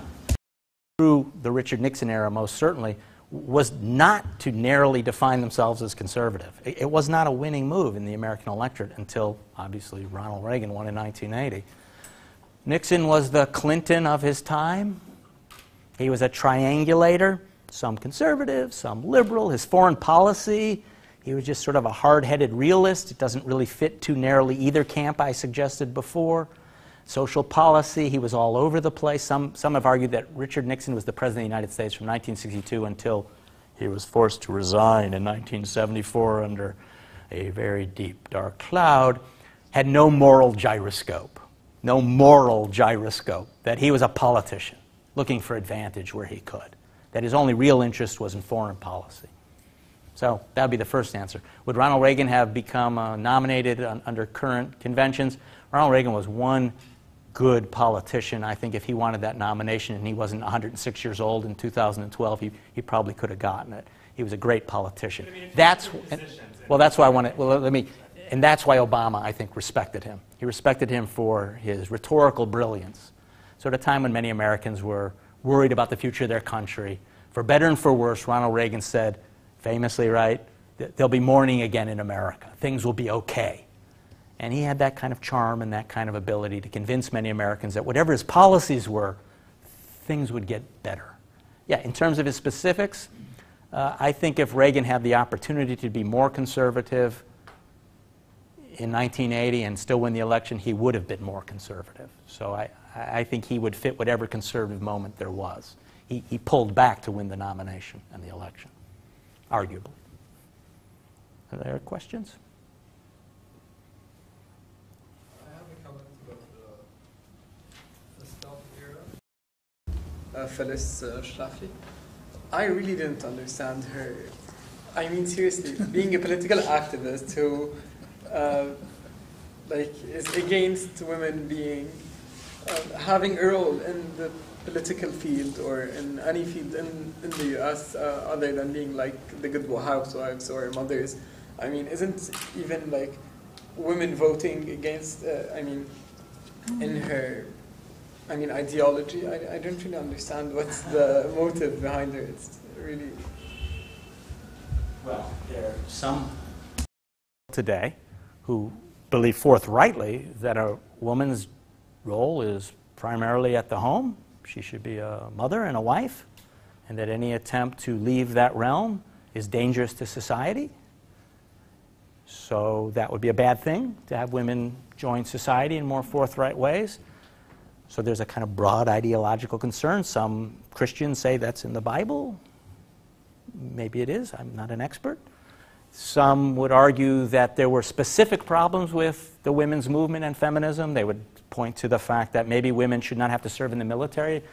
through the Richard Nixon era most certainly, was not to narrowly define themselves as conservative. It was not a winning move in the American electorate until, obviously, Ronald Reagan won in 1980. Nixon was the Clinton of his time. He was a triangulator, some conservative, some liberal. His foreign policy, he was just sort of a hard-headed realist. It doesn't really fit too narrowly either camp I suggested before. Social policy, he was all over the place. Some have argued that Richard Nixon was the President of the United States from 1962 until he was forced to resign in 1974 under a very deep, dark cloud, had no moral gyroscope. No moral gyroscope. That he was a politician looking for advantage where he could. That his only real interest was in foreign policy. So that would be the first answer. Would Ronald Reagan have become nominated under current conventions? Ronald Reagan was one good politician. I think if he wanted that nomination and he wasn't 106 years old in 2012, he probably could have gotten it. He was a great politician. I mean, that's why I want to. And that's why Obama, I think, respected him. He respected him for his rhetorical brilliance. So at a time when many Americans were worried about the future of their country, for better and for worse, Ronald Reagan said, famously, right, there'll be morning again in America. Things will be okay. And he had that kind of charm and that kind of ability to convince many Americans that whatever his policies were, things would get better. Yeah, in terms of his specifics, I think if Reagan had the opportunity to be more conservative in 1980 and still win the election, he would have been more conservative. So I think he would fit whatever conservative moment there was. He pulled back to win the nomination and the election, arguably. Are there questions? Phyllis Schlafly. I really didn't understand her. I mean, seriously, being a political activist who is against women being having a role in the political field or in any field in the U.S. Other than being like the good housewives or mothers. I mean, isn't even like women voting against? In her. Ideology, I don't really understand what's the motive behind it. It's really... Well, there are some today who believe forthrightly that a woman's role is primarily at the home. She should be a mother and a wife, and that any attempt to leave that realm is dangerous to society. So that would be a bad thing, to have women join society in more forthright ways. So there's a kind of broad ideological concern. Some Christians say that's in the Bible. Maybe it is. I'm not an expert. Some would argue that there were specific problems with the women's movement and feminism. They would point to the fact that maybe women should not have to serve in the military.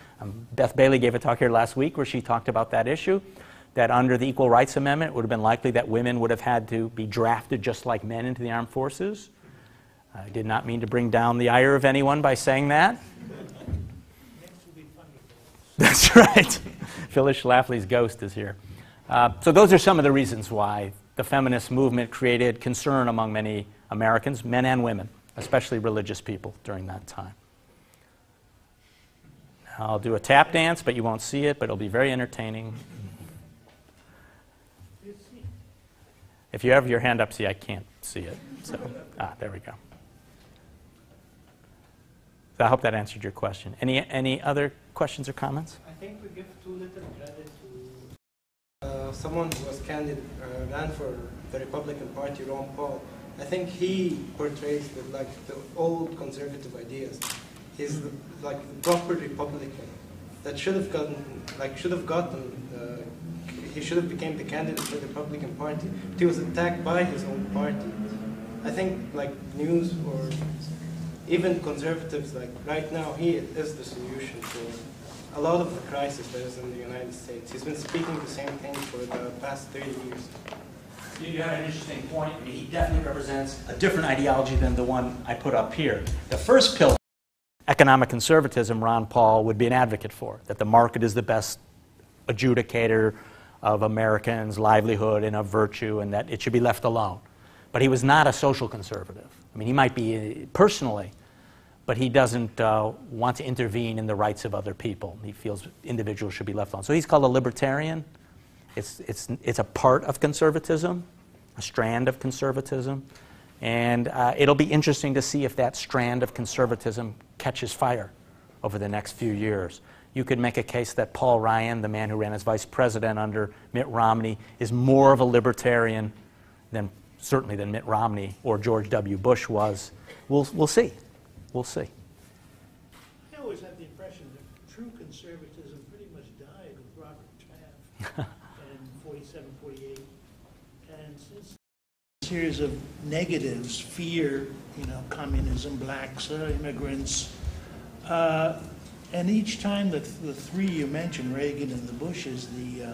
Beth Bailey gave a talk here last week where she talked about that issue, that under the Equal Rights Amendment, it would have been likely that women would have had to be drafted just like men into the armed forces. I did not mean to bring down the ire of anyone by saying that. That's right. Phyllis Schlafly's ghost is here. So those are some of the reasons why the feminist movement created concern among many Americans, men and women, especially religious people during that time. Now, I'll do a tap dance, but you won't see it, but it'll be very entertaining. If you have your hand up, see, I can't see it. So, there we go. So I hope that answered your question. Any other questions or comments? I think we give too little credit to someone who was ran for the Republican Party, Ron Paul. I think he portrays the old conservative ideas. He's the proper Republican that should have he should have become the candidate for the Republican Party. He was attacked by his own party. I think news or even conservatives, right now, he is the solution to a lot of the crisis that is in the United States. He's been speaking the same thing for the past 30 years. You have an interesting point. I mean, he definitely represents a different ideology than the one I put up here. The first pillar, economic conservatism, Ron Paul would be an advocate for, that the market is the best adjudicator of Americans' livelihood and of virtue, and that it should be left alone. But he was not a social conservative. I mean, he might be personally, but he doesn't want to intervene in the rights of other people. He feels individuals should be left alone. So he's called a libertarian. It's a part of conservatism, a strand of conservatism. And it'll be interesting to see if that strand of conservatism catches fire over the next few years. You could make a case that Paul Ryan, the man who ran as vice president under Mitt Romney, is more of a libertarian than Mitt Romney or George W. Bush was. We'll see. We'll see. I always had the impression that true conservatism pretty much died with Robert Taft in 47, 48. And since a series of negatives, fear, communism, blacks, immigrants, and each time the three you mentioned, Reagan and the Bushes, the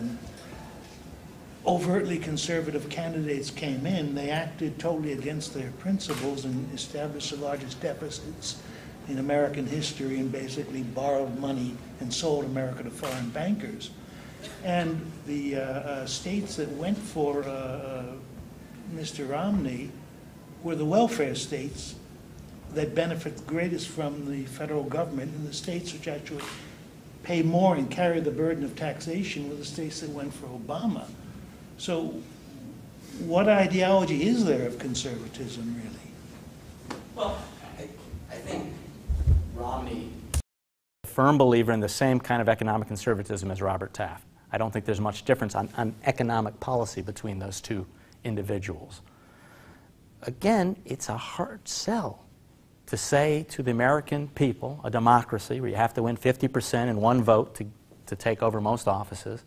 overtly conservative candidates came in, they acted totally against their principles and established the largest deficits in American history and basically borrowed money and sold America to foreign bankers. And the states that went for Mr. Romney were the welfare states that benefit greatest from the federal government, and the states which actually pay more and carry the burden of taxation were the states that went for Obama. So what ideology is there of conservatism, really? Well, I think Romney is a firm believer in the same kind of economic conservatism as Robert Taft. I don't think there's much difference on economic policy between those two individuals. Again, it's a hard sell to say to the American people, a democracy where you have to win 50% in one vote to take over most offices,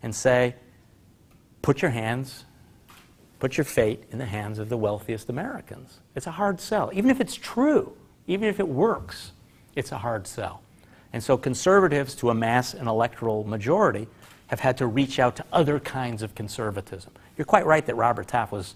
and say, put your fate in the hands of the wealthiest Americans. It's a hard sell. Even if it's true, even if it works, it's a hard sell. And so conservatives, to amass an electoral majority, have had to reach out to other kinds of conservatism. You're quite right that Robert Taft was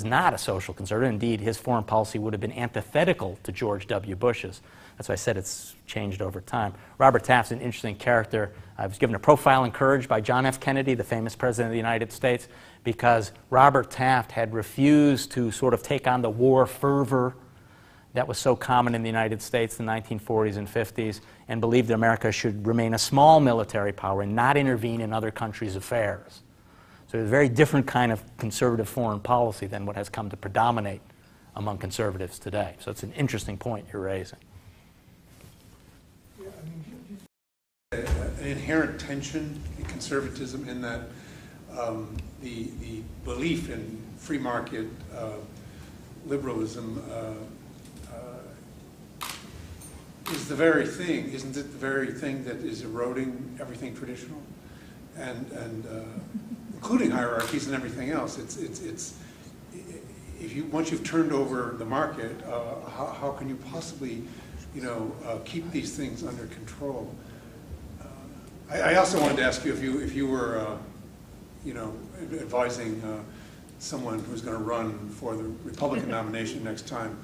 not a social conservative. Indeed, his foreign policy would have been antithetical to George W. Bush's. That's why I said it's changed over time. Robert Taft's an interesting character. I was given a profile encouraged by John F. Kennedy, the famous president of the United States, because Robert Taft had refused to sort of take on the war fervor that was so common in the United States in the 1940s and 50s, and believed that America should remain a small military power and not intervene in other countries' affairs. So it was a very different kind of conservative foreign policy than what has come to predominate among conservatives today. So it's an interesting point you're raising. Yeah, I mean, an inherent tension in conservatism in that the belief in free market liberalism is the very thing, isn't it the very thing that is eroding everything traditional, and including hierarchies and everything else. It's if you once you've turned over the market, how can you possibly, keep these things under control? I also wanted to ask you if you were, advising someone who's going to run for the Republican nomination next time,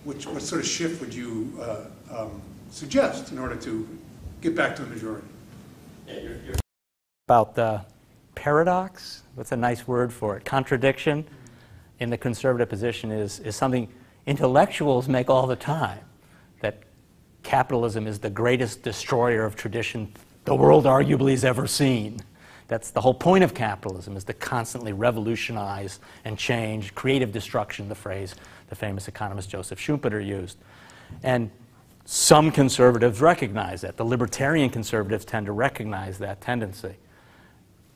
what sort of shift would you suggest in order to get back to a majority? About the paradox, what's a nice word for it? Contradiction in the conservative position is something intellectuals make all the time, that capitalism is the greatest destroyer of tradition the world arguably has ever seen. That's the whole point of capitalism, is to constantly revolutionize and change, creative destruction, the phrase the famous economist Joseph Schumpeter used. And some conservatives recognize that. The libertarian conservatives tend to recognize that tendency.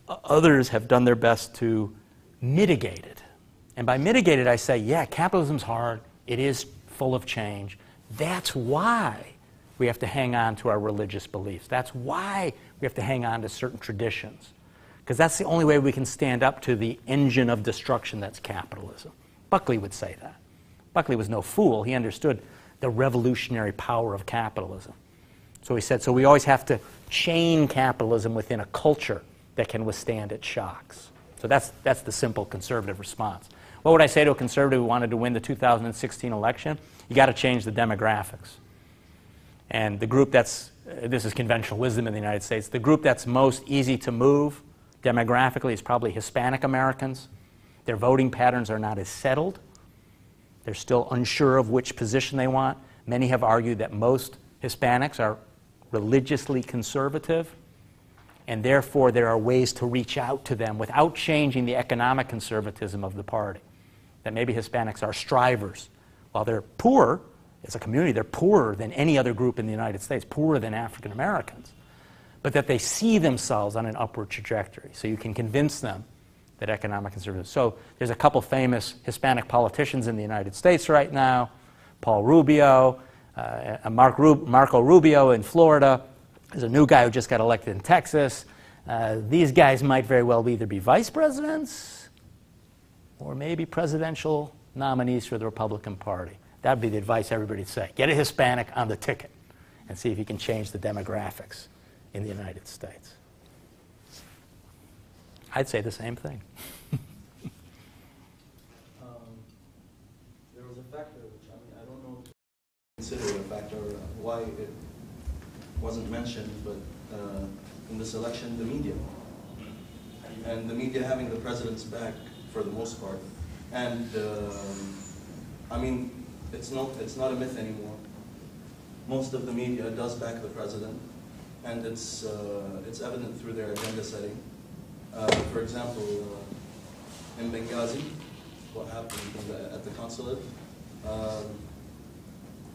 Others have done their best to mitigate it. And by mitigate it, I say, yeah, capitalism's hard. It is full of change. That's why we have to hang on to our religious beliefs. That's why we have to hang on to certain traditions. Because that's the only way we can stand up to the engine of destruction that's capitalism. Buckley would say that. Buckley was no fool. He understood the revolutionary power of capitalism. So he said, so we always have to chain capitalism within a culture that can withstand its shocks. So that's the simple conservative response. What would I say to a conservative who wanted to win the 2016 election? You got to change the demographics. And the group this is conventional wisdom in the United States, the group that's most easy to move demographically is probably Hispanic Americans. Their voting patterns are not as settled. They're still unsure of which position they want. Many have argued that most Hispanics are religiously conservative, and therefore there are ways to reach out to them without changing the economic conservatism of the party. That maybe Hispanics are strivers. While they're poor, as a community, they're poorer than any other group in the United States, poorer than African Americans, but that they see themselves on an upward trajectory. So you can convince them that economic conservatism. So there's a couple famous Hispanic politicians in the United States right now, Paul Rubio, Marco Rubio in Florida. There's a new guy who just got elected in Texas. These guys might very well either be vice presidents or maybe presidential nominees for the Republican Party. That would be the advice everybody would say. Get a Hispanic on the ticket and see if you can change the demographics in the United States. I'd say the same thing. There was a factor, which I don't know if you consider a factor, why it wasn't mentioned, but in this election, the media. And the media having the president's back for the most part. And it's not a myth anymore. Most of the media does back the president, and it's evident through their agenda setting. For example, in Benghazi, what happened at the consulate,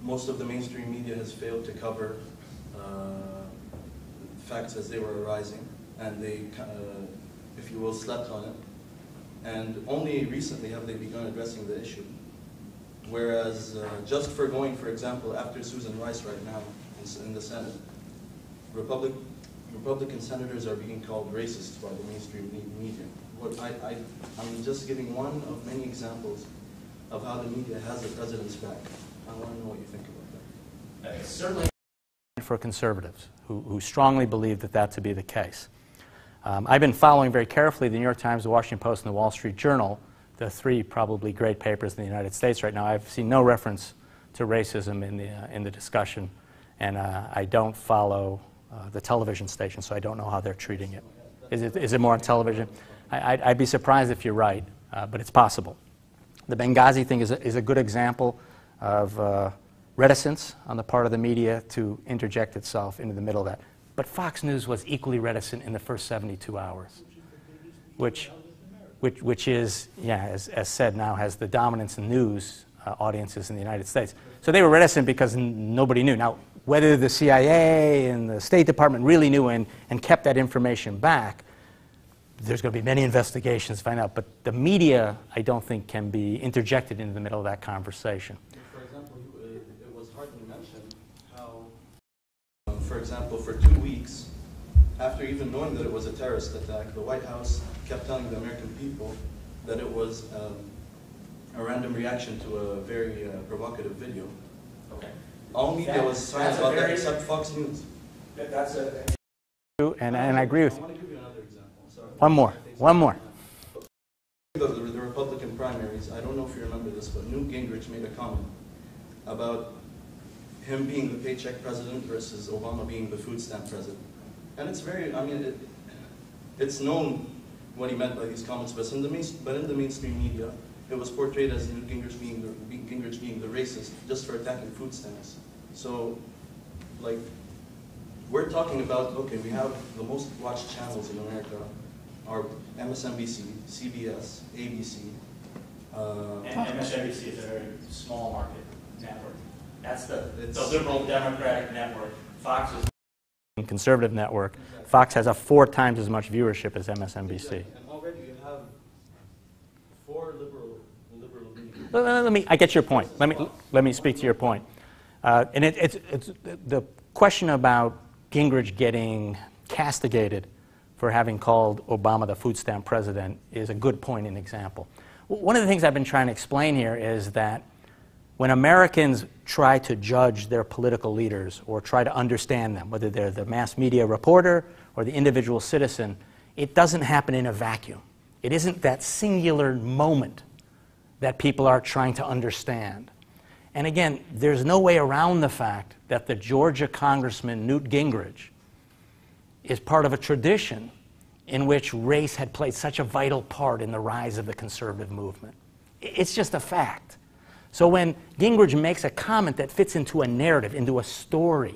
most of the mainstream media has failed to cover facts as they were arising, and they, if you will, slept on it. And only recently have they begun addressing the issue. Whereas just for going, for example, after Susan Rice right now in the Senate, Republican senators are being called racist by the mainstream media. I'm just giving one of many examples of how the media has the president's back. I want to know what you think about that. Certainly for conservatives who strongly believe that to be the case. I've been following very carefully the New York Times, the Washington Post, and the Wall Street Journal, the three probably great papers in the United States right now. I've seen no reference to racism in the discussion, and I don't follow the television station, so I don't know how they're treating it. Is it more on television? I'd be surprised if you're right, but it's possible. The Benghazi thing is a good example of reticence on the part of the media to interject itself into the middle of that. But Fox News was equally reticent in the first 72 hours, which is, yeah, as said now, has the dominance in news audiences in the United States. So they were reticent because nobody knew. Now, whether the CIA and the State Department really knew and kept that information back, there's going to be many investigations to find out. But the media, I don't think, can be interjected into the middle of that conversation. For example, it was hardly mentioned how, for example, for 2 weeks, after even knowing that it was a terrorist attack, the White House kept telling the American people that it was a random reaction to a very provocative video. Okay. All media was silent about that except Fox News. That's and I agree with you. I want to give you another example. Sorry. One more. The Republican primaries, I don't know if you remember this, but Newt Gingrich made a comment about him being the paycheck president versus Obama being the food stamp president. And it's very, I mean, it's known what he meant by these comments, but in the mainstream media, it was portrayed as Newt Gingrich being the racist just for attacking food stamps. So, like, we're talking about, okay, we have the most watched channels in America are MSNBC, CBS, ABC. And MSNBC is a very small market network. That's the liberal Democratic network. Fox is a conservative network. Exactly. Fox has 4 times as much viewership as MSNBC. Exactly. And already you have 4 liberal media. I get your point. Let me speak to your point. And it's the question about Gingrich getting castigated for having called Obama the food stamp president is a good point and example. One of the things I've been trying to explain here is that when Americans try to judge their political leaders or try to understand them, whether they're the mass media reporter or the individual citizen, it doesn't happen in a vacuum. It isn't that singular moment that people are trying to understand. And again, there's no way around the fact that the Georgia Congressman Newt Gingrich is part of a tradition in which race had played such a vital part in the rise of the conservative movement. It's just a fact. So when Gingrich makes a comment that fits into a narrative, into a story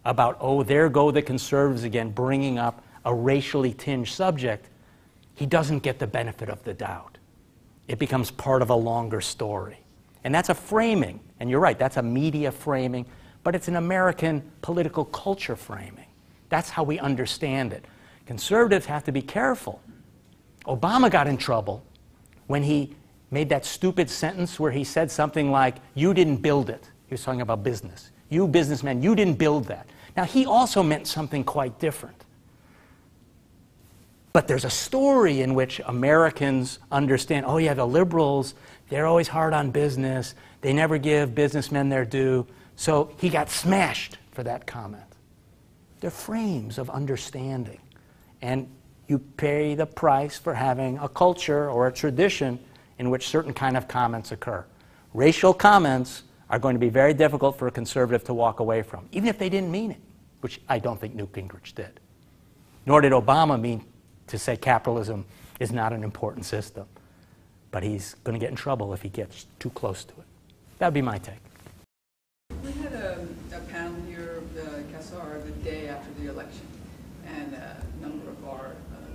about, oh, there go the conservatives again, bringing up a racially tinged subject, he doesn't get the benefit of the doubt. It becomes part of a longer story. And that's a framing, and you're right, that's a media framing, but it's an American political culture framing. That's how we understand it. Conservatives have to be careful. Obama got in trouble when he made that stupid sentence where he said something like, you didn't build it. He was talking about business. You businessmen, you didn't build that. Now, he also meant something quite different. But there's a story in which Americans understand, oh yeah, the liberals, they're always hard on business. They never give businessmen their due. So he got smashed for that comment. They're frames of understanding. And you pay the price for having a culture or a tradition in which certain kind of comments occur. Racial comments are going to be very difficult for a conservative to walk away from, even if they didn't mean it, which I don't think Newt Gingrich did. Nor did Obama mean to say capitalism is not an important system. But he's going to get in trouble if he gets too close to it. That would be my take. We had a panel here, CASAR, the day after the election, and a number of our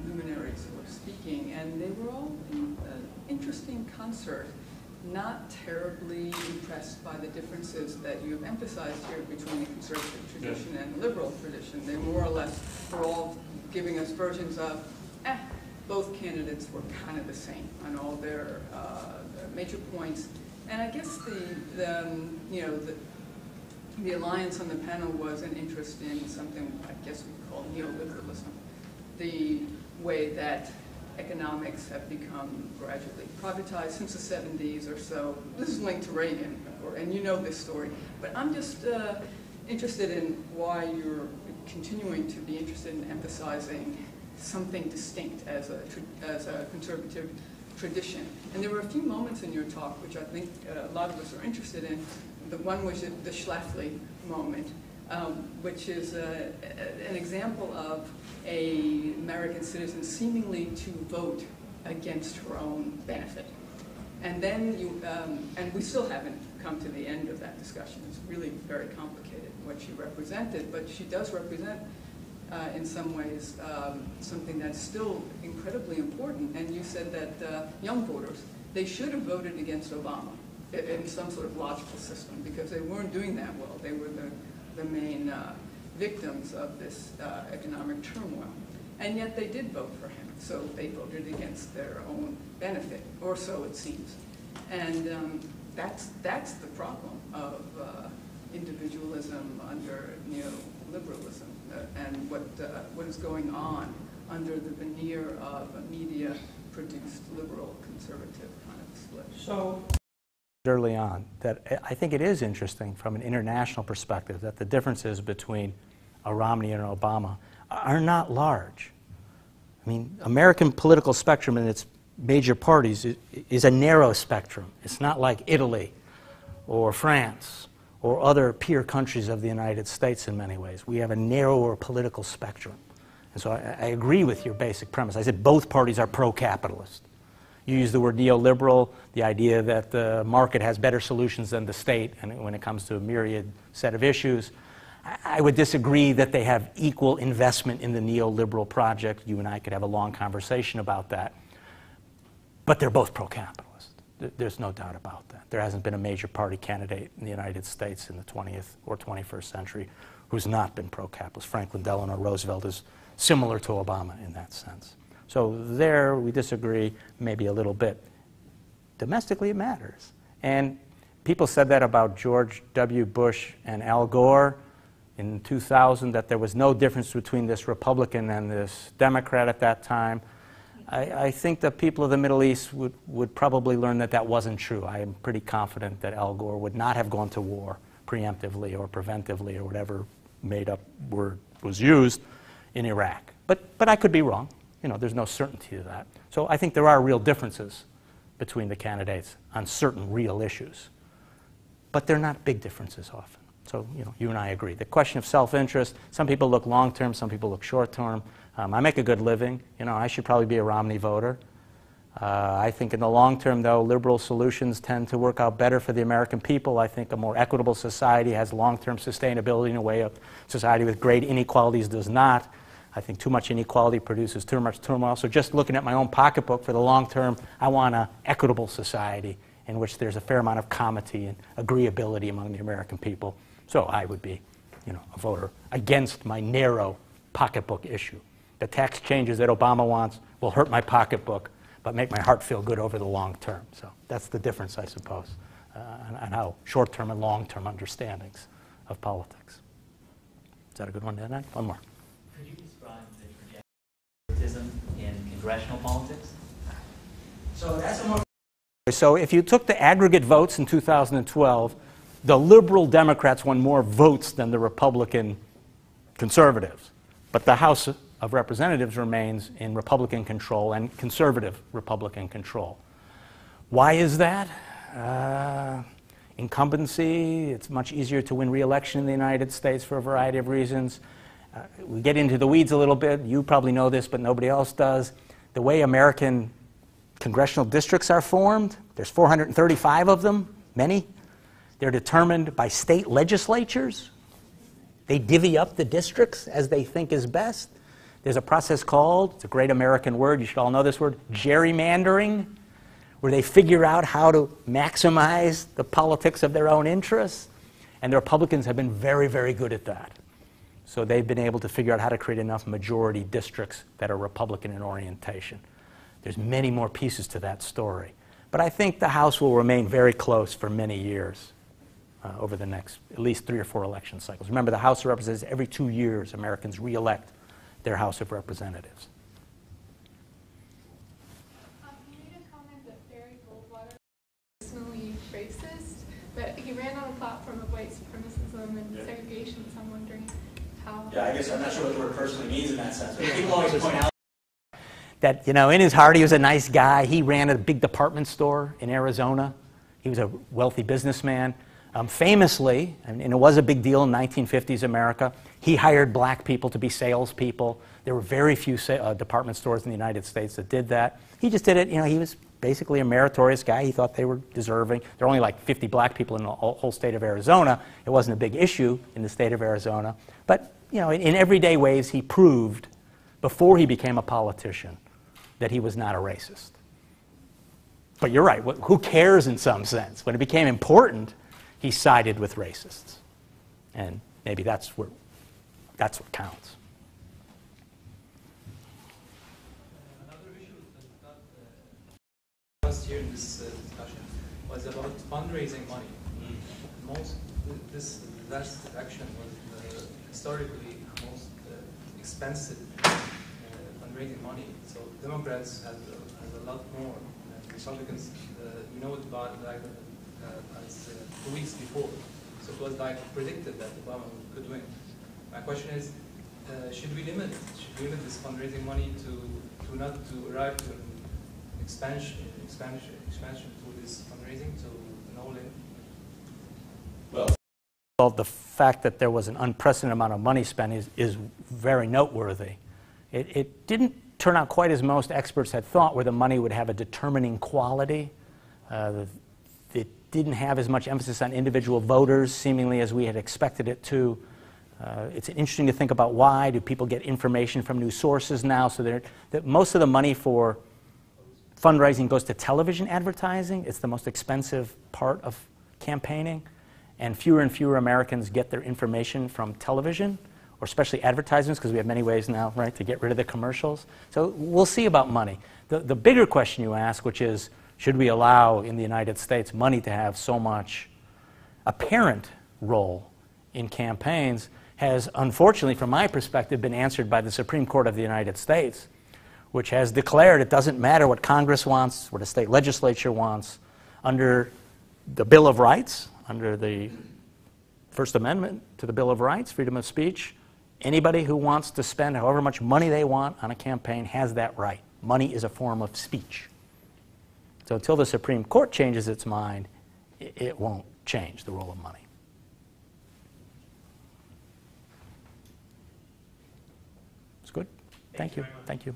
luminaries were speaking, and they were all in an interesting concert, not terribly impressed by the differences that you have emphasized here between the conservative tradition and the liberal tradition. They more or less were all giving us versions of, both candidates were kind of the same on all their major points. And I guess the alliance on the panel was an interest in something I guess we call neoliberalism, the way that economics have become gradually privatized since the 70s or so. This is linked to Reagan, and you know this story. But I'm just interested in why you're continuing to be interested in emphasizing something distinct as a conservative tradition. And there were a few moments in your talk which I think a lot of us are interested in. The one was the Schlafly moment, which is an example of an American citizen seemingly to vote against her own benefit. And then and we still haven't come to the end of that discussion. It's really very complicated what she represented, but she does represent in some ways something that's still incredibly important. And you said that young voters, they should have voted against Obama in some sort of logical system because they weren't doing that well. They were the main victims of this economic turmoil. And yet they did vote for him, so they voted against their own benefit, or so it seems. And that's the problem of individualism under neoliberalism, and what is going on under the veneer of a media-produced liberal conservative kind of split. So early on, that I think it is interesting from an international perspective that the differences between a Romney and an Obama are not large. I mean, American political spectrum and its major parties is a narrow spectrum. It's not like Italy or France or other peer countries of the United States in many ways. We have a narrower political spectrum. And so I agree with your basic premise. I said both parties are pro-capitalist. You use the word neoliberal, the idea that the market has better solutions than the state, and when it comes to a myriad set of issues. I would disagree that they have equal investment in the neoliberal project. You and I could have a long conversation about that. But they're both pro-capitalist. There's no doubt about that. There hasn't been a major party candidate in the United States in the 20th or 21st century who's not been pro-capitalist. Franklin Delano Roosevelt is similar to Obama in that sense. So there we disagree maybe a little bit. Domestically it matters. And people said that about George W. Bush and Al Gore in 2000, that there was no difference between this Republican and this Democrat at that time. I think the people of the Middle East would probably learn that that wasn't true. I am pretty confident that Al Gore would not have gone to war preemptively or preventively or whatever made-up word was used in Iraq. But I could be wrong. You know, there's no certainty to that. So I think there are real differences between the candidates on certain real issues. But they're not big differences often. So, you know, you and I agree. The question of self-interest, some people look long-term, some people look short-term. I make a good living. You know, I should probably be a Romney voter. I think in the long term, though, liberal solutions tend to work out better for the American people. I think a more equitable society has long-term sustainability in a way a society with great inequalities does not. I think too much inequality produces too much turmoil. So just looking at my own pocketbook for the long term, I want an equitable society in which there's a fair amount of comity and agreeability among the American people. So I would be, you know, a voter against my narrow pocketbook issue. The tax changes that Obama wants will hurt my pocketbook, but make my heart feel good over the long term. So that's the difference, I suppose, on how short-term and long-term understandings of politics. Is that a good one to end on? One more. Could you describe the trajectory in congressional politics? So that's a more. So if you took the aggregate votes in 2012, the liberal Democrats won more votes than the Republican conservatives. But the House of Representatives remains in Republican control and conservative Republican control. Why is that? Incumbency. It's much easier to win re-election in the United States for a variety of reasons. We get into the weeds a little bit. You probably know this, but nobody else does. The way American congressional districts are formed, there's 435 of them, many. They're determined by state legislatures. They divvy up the districts as they think is best. There's a process called, it's a great American word, you should all know this word, gerrymandering, where they figure out how to maximize the politics of their own interests. And the Republicans have been very, very good at that. So they've been able to figure out how to create enough majority districts that are Republican in orientation. There's many more pieces to that story. But I think the House will remain very close for many years. Over the next at least 3 or 4 election cycles. Remember, the House of Representatives, every 2 years, Americans re-elect their House of Representatives. You made a comment that Barry Goldwater is personally racist, but he ran on a platform of white supremacism and segregation, so I'm wondering how... Yeah, I guess I'm not sure what the word personally means in that sense. But people always point out that, you know, in his heart, he was a nice guy. He ran a big department store in Arizona. He was a wealthy businessman. Famously, and it was a big deal in 1950s America, he hired black people to be salespeople. There were very few department stores in the United States that did that. He just did it, you know, he was basically a meritorious guy. He thought they were deserving. There were only like 50 black people in the whole state of Arizona. It wasn't a big issue in the state of Arizona. But, you know, in everyday ways, he proved, before he became a politician, that he was not a racist. But you're right, who cares in some sense? When it became important, he sided with racists. And maybe that's what counts. Another issue that got last year in this discussion was about fundraising money. This last election was historically most expensive fundraising money. So Democrats had a lot more. Republicans, we know about as 2 weeks before. So it was like predicted that Obama could win. My question is, should we limit this fundraising money to not to arrive to an expansion through this fundraising to an all-in? Well, the fact that there was an unprecedented amount of money spent is very noteworthy. It didn't turn out quite as most experts had thought, where the money would have a determining quality. It didn't have as much emphasis on individual voters, seemingly, as we had expected it to. It's interesting to think about why. Do people get information from new sources now? So that most of the money for fundraising goes to television advertising. It's the most expensive part of campaigning. And fewer Americans get their information from television, or especially advertisements, because we have many ways now, right, to get rid of the commercials. So we'll see about money. The bigger question you ask, which is, should we allow in the United States money to have so much apparent role in campaigns, has unfortunately, from my perspective, been answered by the Supreme Court of the United States, which has declared it doesn't matter what Congress wants, what a state legislature wants, under the Bill of Rights, under the First Amendment to the Bill of Rights, freedom of speech. Anybody who wants to spend however much money they want on a campaign has that right. Money is a form of speech. So until the Supreme Court changes its mind, it won't change the role of money. It's good. Thank you. Thank you.